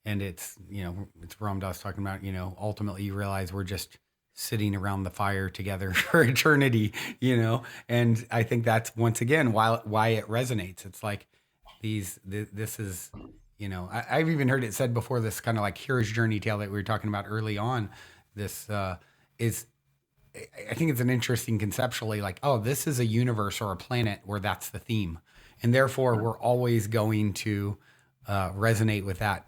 and it's it's Ram Dass talking about ultimately you realize we're just sitting around the fire together for eternity, and I think that's once again why it resonates. It's like this is I've even heard it said before, this kind of like hero's journey tale that we were talking about early on. This is I think it's an interesting conceptually, like, oh, this is a universe or a planet where that's the theme, and therefore we're always going to resonate with that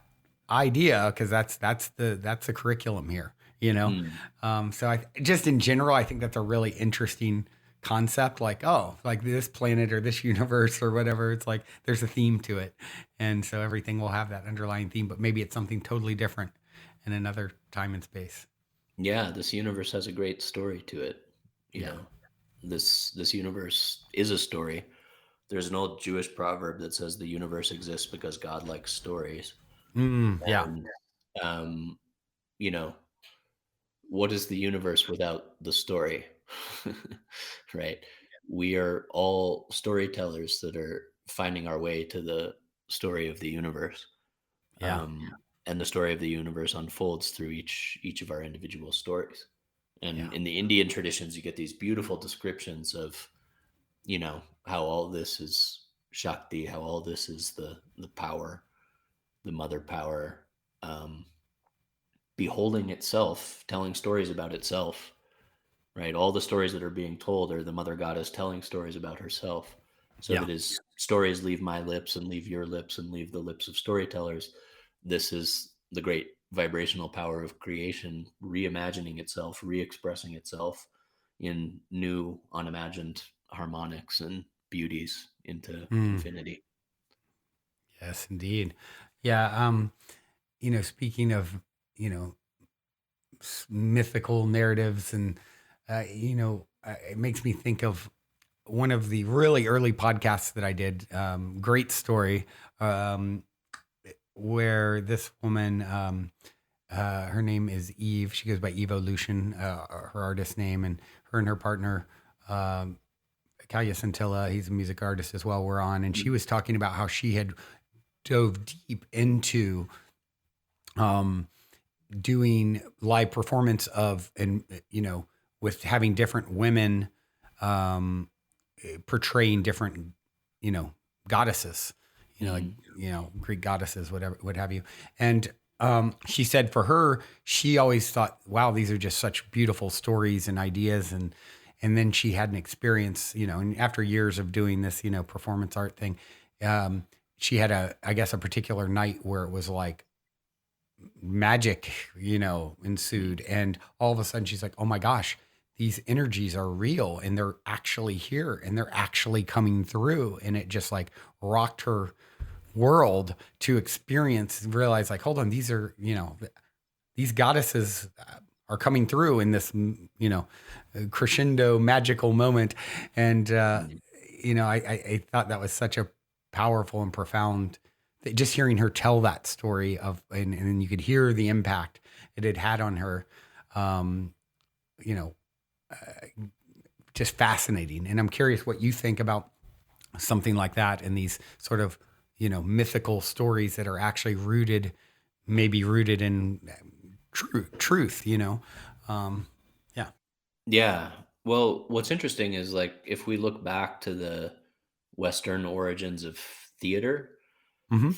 idea because that's the curriculum here. Mm. So I just in general, I think that's a really interesting concept. Like, oh, like this planet or this universe or whatever. It's like there's a theme to it, and so everything will have that underlying theme, but maybe it's something totally different in another time and space. Yeah, this universe has a great story to it. You Yeah. know, this universe is a story. There's an old Jewish proverb that says the universe exists because God likes stories. Yeah. And um, you know, what is the universe without the story? Right? We are all storytellers that are finding our way to the story of the universe. Yeah. And the story of the universe unfolds through each of our individual stories. And Yeah. in the Indian traditions, you get these beautiful descriptions of, how all this is Shakti, how all this is the power, the mother power, um, beholding itself, telling stories about itself, right? All the stories that are being told are the mother goddess telling stories about herself. So Yeah. that as stories leave my lips and leave your lips and leave the lips of storytellers, this is the great vibrational power of creation reimagining itself, re-expressing itself in new, unimagined harmonics and beauties into Mm. infinity. Yes, indeed. Yeah. Speaking of, you know, mythical narratives and, it makes me think of one of the really early podcasts that I did. Great story. Um, where this woman, her name is Eve. She goes by Evolution, her artist name, and her partner, um, Kalia Scintilla, he's a music artist as well, were on, and she was talking about how she had dove deep into um, doing live performance of, and with having different women um, portraying different, you know, goddesses, like Mm, Greek goddesses, whatever, what have you. And she said for her, she always thought, wow, these are just such beautiful stories and ideas. And then she had an experience, and after years of doing this, performance art thing, um, she had I guess, a particular night where it was like magic, ensued. And all of a sudden she's like, oh my gosh, these energies are real and they're actually here and they're actually coming through. And it just like rocked her world to experience and realize, like, hold on, these are, these goddesses are coming through in this, crescendo magical moment. And, mm, I thought that was such a powerful and profound, just hearing her tell that story of, and you could hear the impact it had had on her. Um, you know, just fascinating. And I'm curious what you think about something like that and these sort of, mythical stories that are actually maybe rooted in truth, Um, yeah. yeah. Well, what's interesting is like if we look back to the Western origins of theater, Hmm.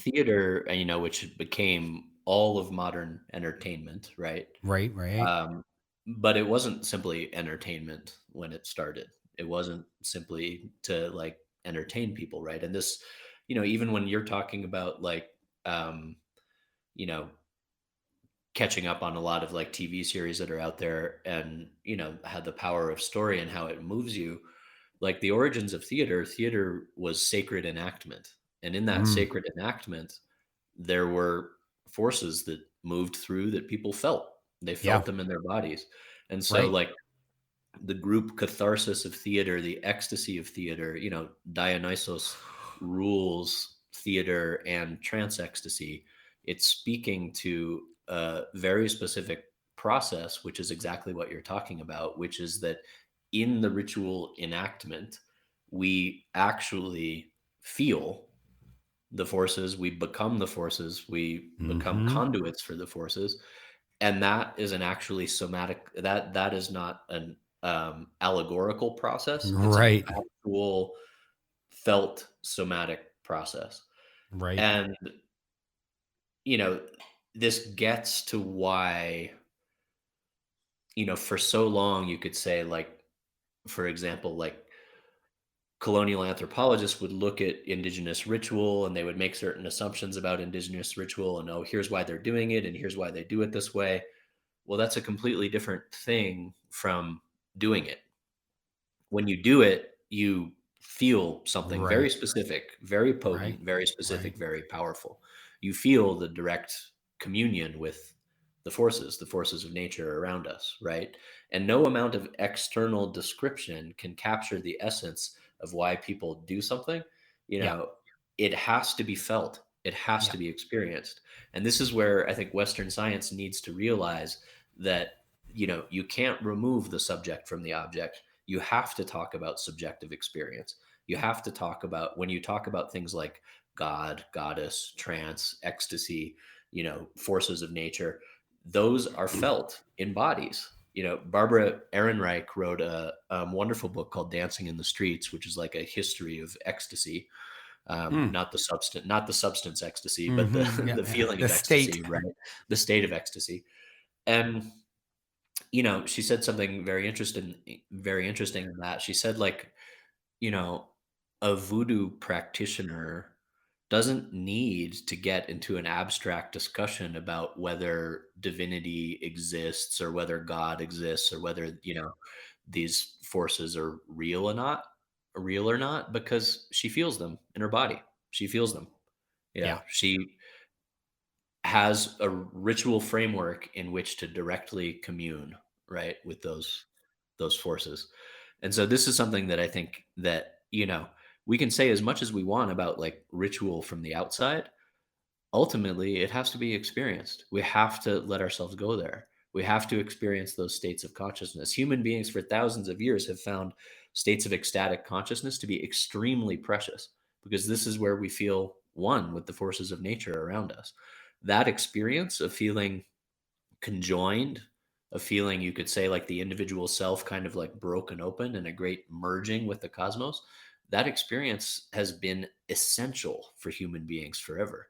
which became all of modern entertainment, right? Right. Right. Um, but it wasn't simply entertainment when it started. It wasn't simply to like entertain people, right? And this, even when you're talking about like, um, you know, catching up on a lot of like TV series that are out there and, had the power of story and how it moves you, like the origins of theater was sacred enactment. And in that Mm. sacred enactment, there were forces that moved through that people felt. They Yeah. felt them in their bodies. And so, Right. like, the group catharsis of theater, the ecstasy of theater, Dionysos rules theater and trance ecstasy. It's speaking to a very specific process, which is exactly what you're talking about, which is that in the ritual enactment, we actually feel the forces, we become the forces, we become Mm-hmm. conduits for the forces, and that is an actually somatic, that is not an allegorical process, it's an Right. actual felt somatic process. Right. And you know this gets to why, for so long you could say, like, for example, like, colonial anthropologists would look at indigenous ritual and they would make certain assumptions about indigenous ritual, and, oh, here's why they're doing it and here's why they do it this way. Well, that's a completely different thing from doing it. When you do it, you feel something very Right. specific, very Right. potent, very Right. specific, very powerful. You feel the direct communion with the forces of nature around us, right? And no amount of external description can capture the essence of why people do something. You Yeah. know, it has to be felt, it has Yeah. to be experienced. And this is where I think Western science needs to realize that, you can't remove the subject from the object. You have to talk about subjective experience. You have to talk about, when you talk about things like God, goddess, trance, ecstasy, forces of nature, those are felt in bodies. Barbara Ehrenreich wrote a wonderful book called Dancing in the Streets, which is like a history of ecstasy. Mm. Not the substance ecstasy, but the Mm-hmm. Yeah. the Yeah. feeling The of state. ecstasy, right? The state of ecstasy. And she said something very interesting in that. She said, like, you know, a voodoo practitioner doesn't need to get into an abstract discussion about whether divinity exists or whether God exists or whether, these forces are real or not, because she feels them in her body. She feels them. Yeah. She has a ritual framework in which to directly commune, right, with those forces. And so this is something that I think that, we can say as much as we want about, like, ritual from the outside. Ultimately, it has to be experienced. We have to let ourselves go there. We have to experience those states of consciousness. Human beings for thousands of years have found states of ecstatic consciousness to be extremely precious, because this is where we feel one with the forces of nature around us. That experience of feeling conjoined, a feeling, you could say, like the individual self kind of like broken open and a great merging with the cosmos, that experience has been essential for human beings forever.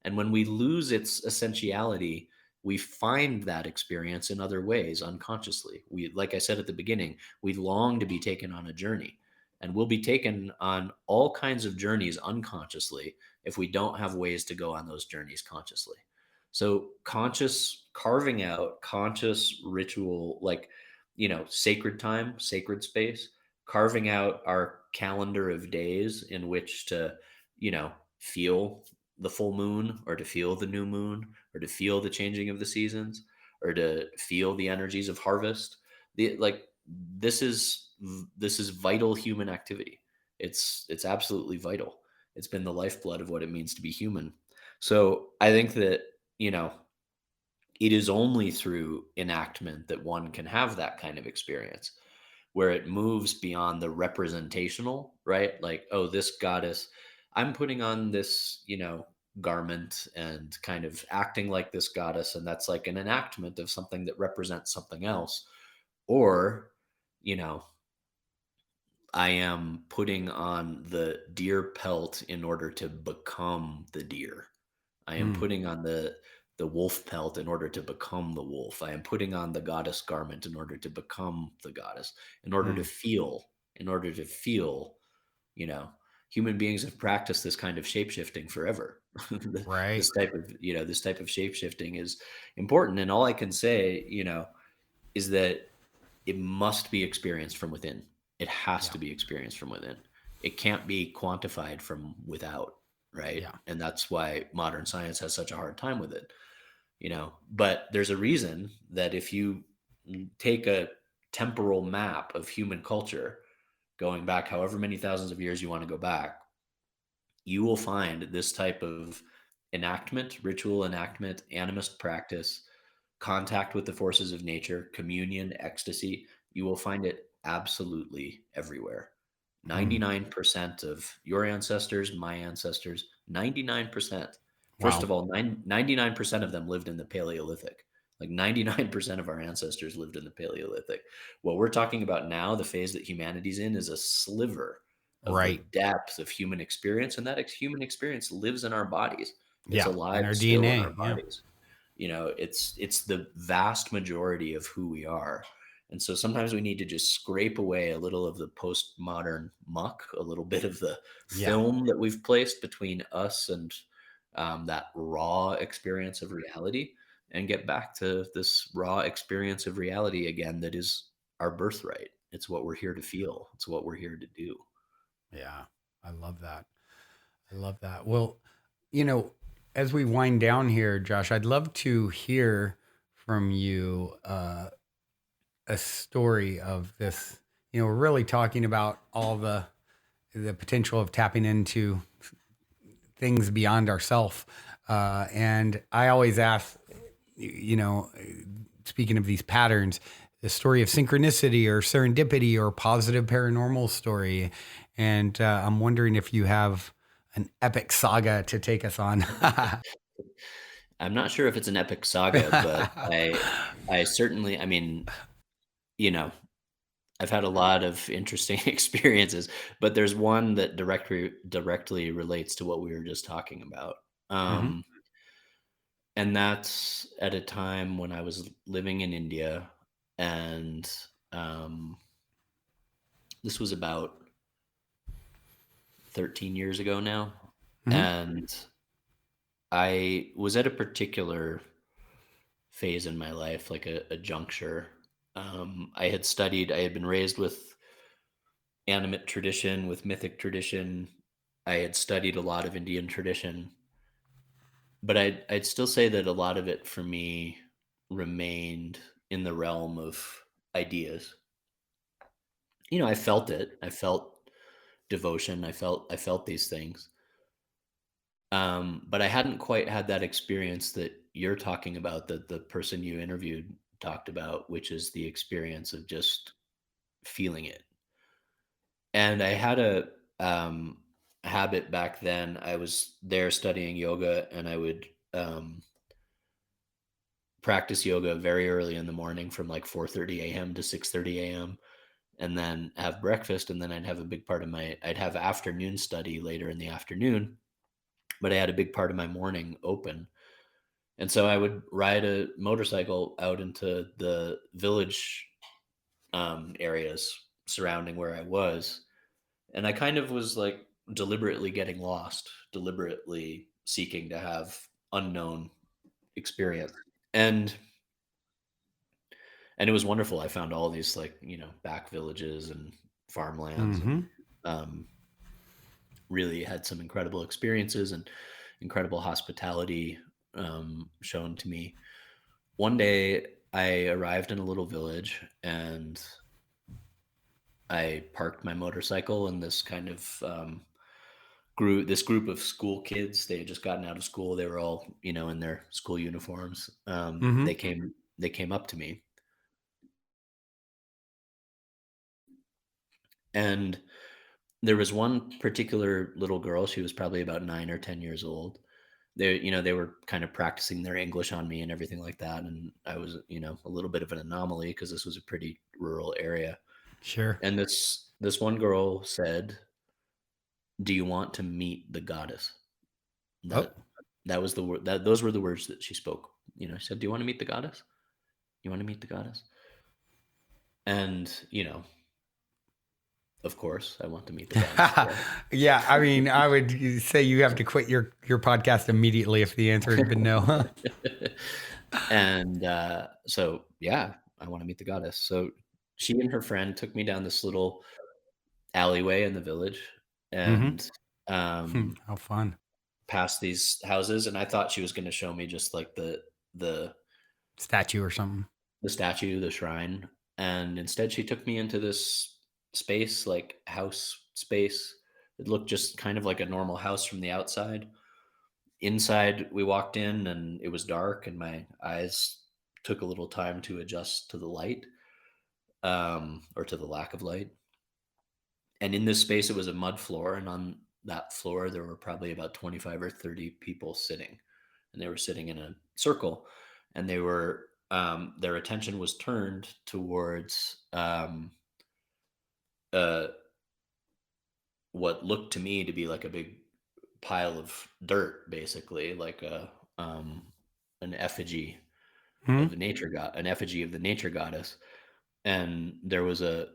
And when we lose its essentiality, we find that experience in other ways unconsciously. We, like I said at the beginning, we long to be taken on a journey. And we'll be taken on all kinds of journeys unconsciously if we don't have ways to go on those journeys consciously. So conscious carving out conscious ritual, like, sacred time, sacred space, carving out our calendar of days in which to, feel the full moon or to feel the new moon or to feel the changing of the seasons or to feel the energies of harvest. Like, this is vital human activity. It's absolutely vital. It's been the lifeblood of what it means to be human. So I think that, you know, it is only through enactment that one can have that kind of experience where it moves beyond the representational, right? Like, oh, this goddess, I'm putting on this, garment and kind of acting like this goddess. And that's like an enactment of something that represents something else. Or, you know, I am putting on the deer pelt in order to become the deer. I am Mm. putting on the wolf pelt in order to become the wolf. I am putting on the goddess garment in order to become the goddess. In order to Mm. feel, in order to feel, you know, human beings have practiced this kind of shapeshifting forever. Right. This type of shapeshifting is important. And all I can say, is that it must be experienced from within. It has Yeah. to be experienced from within. It can't be quantified from without. right? Yeah. And that's why modern science has such a hard time with it, But there's a reason that if you take a temporal map of human culture, going back however many thousands of years you want to go back, you will find this type of enactment, ritual enactment, animist practice, contact with the forces of nature, communion, ecstasy. You will find it absolutely everywhere. Hmm. 99% of your ancestors, my ancestors, 99%. First Wow. of all, 99% of them lived in the Paleolithic. Like 99% of our ancestors lived in the Paleolithic. What we're talking about now, the phase that humanity's in, is a sliver of the Right. depth of human experience. And that human experience lives in our bodies. It's Yeah. alive And our still in our DNA. Yeah. bodies. It's the vast majority of who we are. And so sometimes we need to just scrape away a little of the postmodern muck, a little bit of the Yeah. film that we've placed between us and that raw experience of reality, and get back to this raw experience of reality again that is our birthright. It's what we're here to feel, it's what we're here to do. Yeah. I love that. I love that. Well, you know, as we wind down here, Josh, I'd love to hear from you a story of this. We're really talking about all the potential of tapping into things beyond ourself. And I always ask, you know, speaking of these patterns, the story of synchronicity or serendipity or positive paranormal story. And I'm wondering if you have an epic saga to take us on. I'm not sure if it's an epic saga, but I certainly, I mean, you know, I've had a lot of interesting experiences, but there's one that directly relates to what we were just talking about. Hmm. And that's at a time when I was living in India, and um, this was about 13 years ago now. Hmm. And I was at a particular phase in my life, like a juncture. I had been raised with animate tradition, with mythic tradition. I had studied a lot of Indian tradition, but I'd still say that a lot of it for me remained in the realm of ideas. I felt it. I felt devotion. I felt these things. But I hadn't quite had that experience that you're talking about, that the person you interviewed talked about, which is the experience of just feeling it. And I had a habit back then. I was there studying yoga, and I would practice yoga very early in the morning from like 4:30 a.m. to 6:30 a.m. and then have breakfast, and then I'd have afternoon study later in the afternoon, but I had a big part of my morning open. And so I would ride a motorcycle out into the village areas surrounding where I was. And I kind of was like deliberately getting lost, deliberately seeking to have unknown experience. And and it was wonderful. I found all these like, back villages and farmlands, and Hmm. um, really had some incredible experiences and incredible hospitality shown to me. One day I arrived in a little village, and I parked my motorcycle, and this kind of group of school kids. They had just gotten out of school. They were all, in their school uniforms. Hmm. They came up to me, and there was one particular little girl. She was probably about 9 or 10 years old. They were kind of practicing their English on me and everything like that. And I was, a little bit of an anomaly because this was a pretty rural area. Sure. And this one girl said, "Do you want to meet the goddess?" Oh. That that was the word that those were the words that she spoke. She said, "Do you want to meet the goddess? You want to meet the goddess?" And, of course, I want to meet the goddess. Yeah, I mean, I would say you have to quit your podcast immediately if the answer had been no. And so, yeah, I want to meet the goddess. So she and her friend took me down this little alleyway in the village, Hmm. and um, How fun. past these houses, and I thought she was going to show me just like the Statue or something. the statue, the shrine, and instead she took me into this space, like house space. It looked just kind of like a normal house from the outside. Inside, we walked in and it was dark, and my eyes took a little time to adjust to the light, or to the lack of light. And in this space, it was a mud floor, and on that floor, there were probably about 25 or 30 people sitting, and they were sitting in a circle, and their attention was turned towards uh, what looked to me to be like a big pile of dirt, basically, like an effigy Hmm? of a nature god, an effigy of the nature goddess. And there was a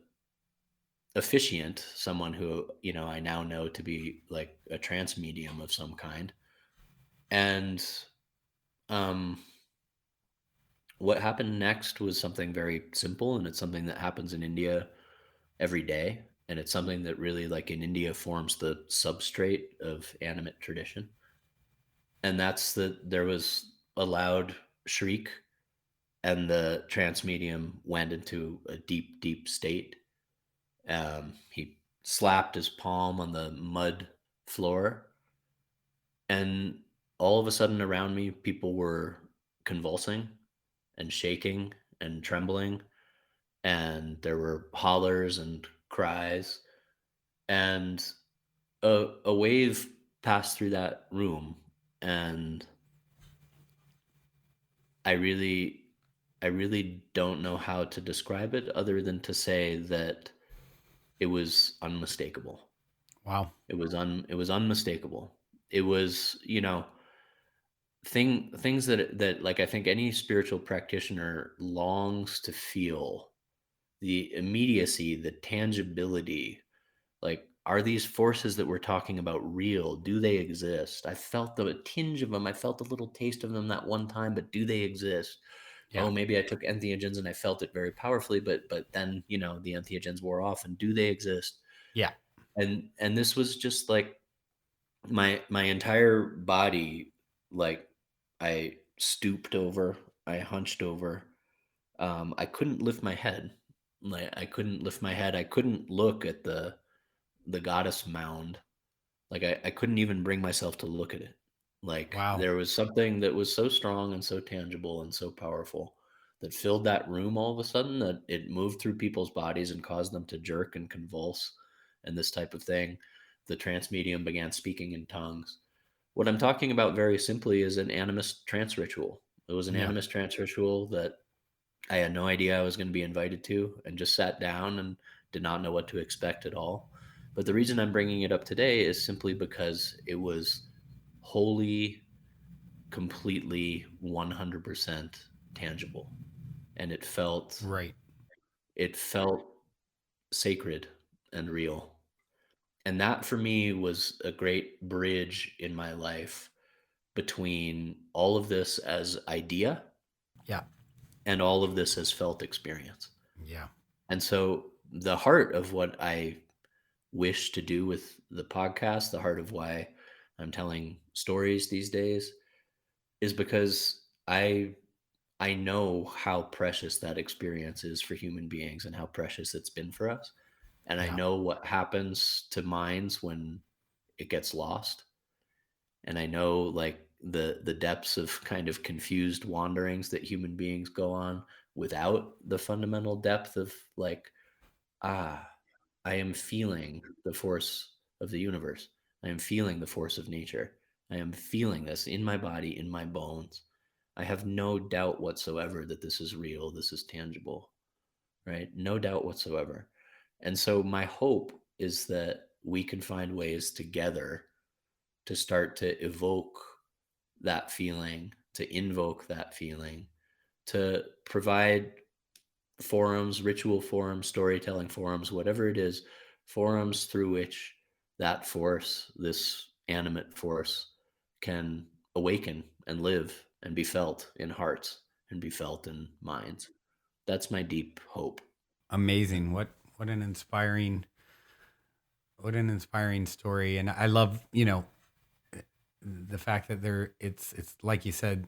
officiant, someone who, I now know to be like a trance medium of some kind. And um, what happened next was something very simple, and it's something that happens in India every day. And it's something that really, like in India, forms the substrate of animate tradition. And that's that there was a loud shriek, and the trance medium went into a deep, deep state. He slapped his palm on the mud floor, and all of a sudden around me, people were convulsing and shaking and trembling, and there were hollers and cries, and a wave passed through that room, and I really, I really don't know how to describe it other than to say that it was unmistakable. Wow. It was unmistakable. It was, things that like I think any spiritual practitioner longs to feel, the immediacy, the tangibility. Like, are these forces that we're talking about real? Do they exist? I felt a tinge of them. I felt a little taste of them that one time, but do they exist? Yeah. Oh, maybe I took entheogens and I felt it very powerfully, but then, the entheogens wore off, and do they exist? Yeah. And this was just like my entire body, like, I stooped over, I hunched over. I couldn't lift my head. Like, I couldn't lift my head. I couldn't look at the goddess mound. Like, I couldn't even bring myself to look at it. Like, Wow. there was something that was so strong and so tangible and so powerful that filled that room all of a sudden, that it moved through people's bodies and caused them to jerk and convulse and this type of thing. The trance medium began speaking in tongues. What I'm talking about very simply is an animist trance ritual. It was an Yeah. animist trance ritual that I had no idea I was going to be invited to, and just sat down and did not know what to expect at all. But the reason I'm bringing it up today is simply because it was wholly, completely, 100% tangible, and Right. it felt sacred and real. And that for me was a great bridge in my life between all of this as idea Yeah. and all of this as felt experience. Yeah. And so the heart of what I wish to do with the podcast, the heart of why I'm telling stories these days, is because I know how precious that experience is for human beings, and how precious it's been for us. And I Yeah. know what happens to minds when it gets lost. And I know, like, the depths of kind of confused wanderings that human beings go on without the fundamental depth of, like, ah, I am feeling the force of the universe. I am feeling the force of nature. I am feeling this in my body, in my bones. I have no doubt whatsoever that this is real, this is tangible, right? No doubt whatsoever. And so my hope is that we can find ways together to start to evoke that feeling, to invoke that feeling, to provide forums, ritual forums, storytelling forums, whatever it is, forums through which that force, this animate force, can awaken and live and be felt in hearts and be felt in minds. That's my deep hope. Amazing. What an inspiring story. And I love, the fact that it's like you said,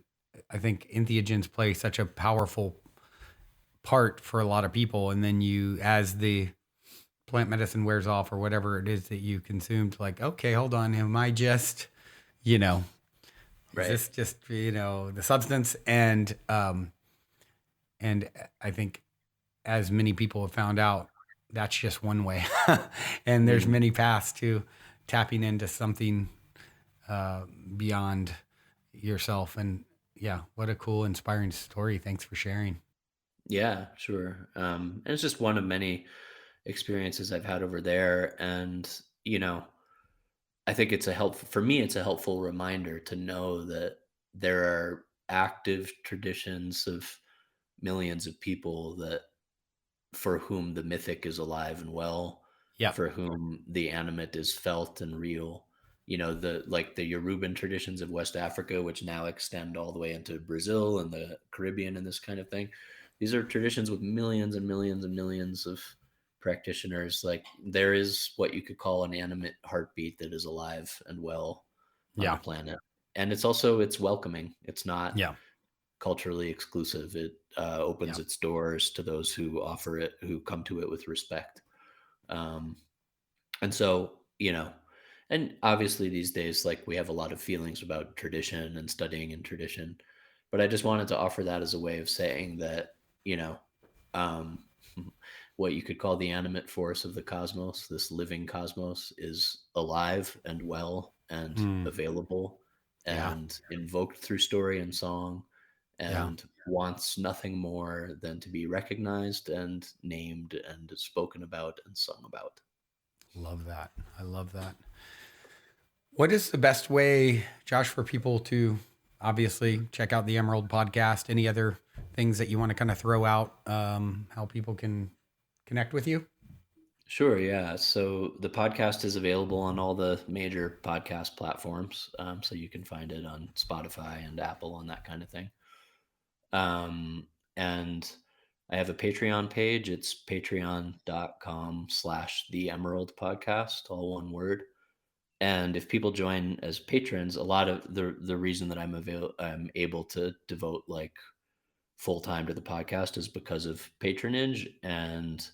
I think entheogens play such a powerful part for a lot of people. And then you, as the plant medicine wears off or whatever it is that you consumed, like, okay, hold on, am I just, you know, is Right. this just, the substance? And I think as many people have found out, that's just one way. And there's Mm. many paths to tapping into something beyond yourself. And yeah, what a cool, inspiring story. Thanks for sharing. Yeah, sure. And it's just one of many experiences I've had over there. And, you know, I think it's a helpful, for me, it's a helpful reminder to know that there are active traditions of millions of people that for whom the mythic is alive and well, Yep. for whom the animate is felt and real. You know, the like the Yoruban traditions of West Africa, which now extend all the way into Brazil and the Caribbean and this kind of thing. These are traditions with millions and millions and millions of practitioners. Like there is what you could call an animate heartbeat that is alive and well on the Yeah. planet. And it's welcoming. It's not Yeah. culturally exclusive. It opens Yeah. its doors to those who offer it, who come to it with respect. Um, and so, and obviously these days, like we have a lot of feelings about tradition and studying in tradition, but I just wanted to offer that as a way of saying that, you know, um, what you could call the animate force of the cosmos, this living cosmos, is alive and well and Mm, available yeah. and invoked through story and song Yeah. and wants nothing more than to be recognized and named and spoken about and sung about. Love that. I love that. What is the best way, Josh, for people to obviously check out the Emerald podcast? Any other things that you want to kind of throw out, how people can connect with you? Sure, yeah. So the podcast is available on all the major podcast platforms. So you can find it on Spotify and Apple and that kind of thing. And I have a Patreon page. It's patreon.com/slash the Emerald podcast, all one word. And if people join as patrons, a lot of the reason that I'm able to devote like full time to the podcast is because of patronage. And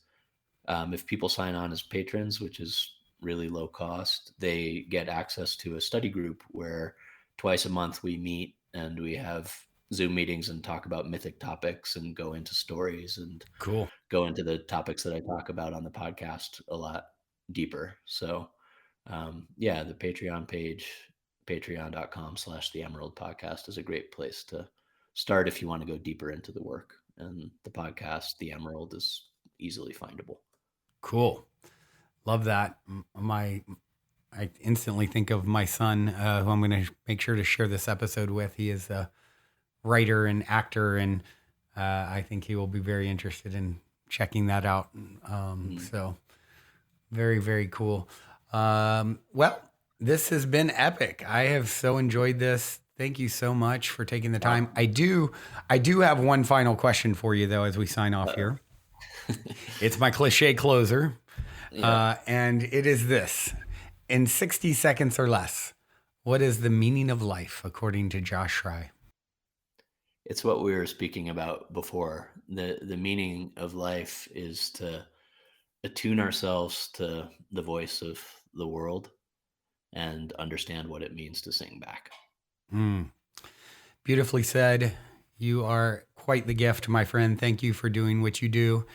if people sign on as patrons, which is really low cost, they get access to a study group where twice a month we meet and we have Zoom meetings and talk about mythic topics and go into stories and Cool. go into the topics that I talk about on the podcast a lot deeper. So, yeah, the Patreon page, patreon.com/slash the Emerald podcast is a great place to start if you want to go deeper into the work. And the podcast, The Emerald, is easily findable. Cool. Love that. I instantly think of my son, who I'm going to make sure to share this episode with. He is a writer and actor, and I think he will be very interested in checking that out. Mm. So very, very cool. Well, this has been epic. I have so enjoyed this. Thank you so much for taking the time. I do have one final question for you though, as we sign off Uh-oh. here. It's my cliche closer, Yeah. and it is this: in 60 seconds or less, what is the meaning of life according to Josh Schrei? It's what we were speaking about before. The meaning of life is to attune ourselves to the voice of the world and understand what it means to sing back. Mm, beautifully said. You are quite the gift, my friend. Thank you for doing what you do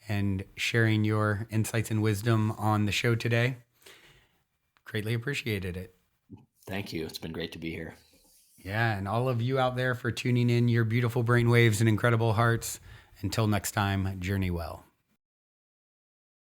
and sharing your insights and wisdom on the show today. Greatly appreciated it. Thank you. It's been great to be here. Yeah, and all of you out there for tuning in your beautiful brainwaves and incredible hearts. Until next time, journey well.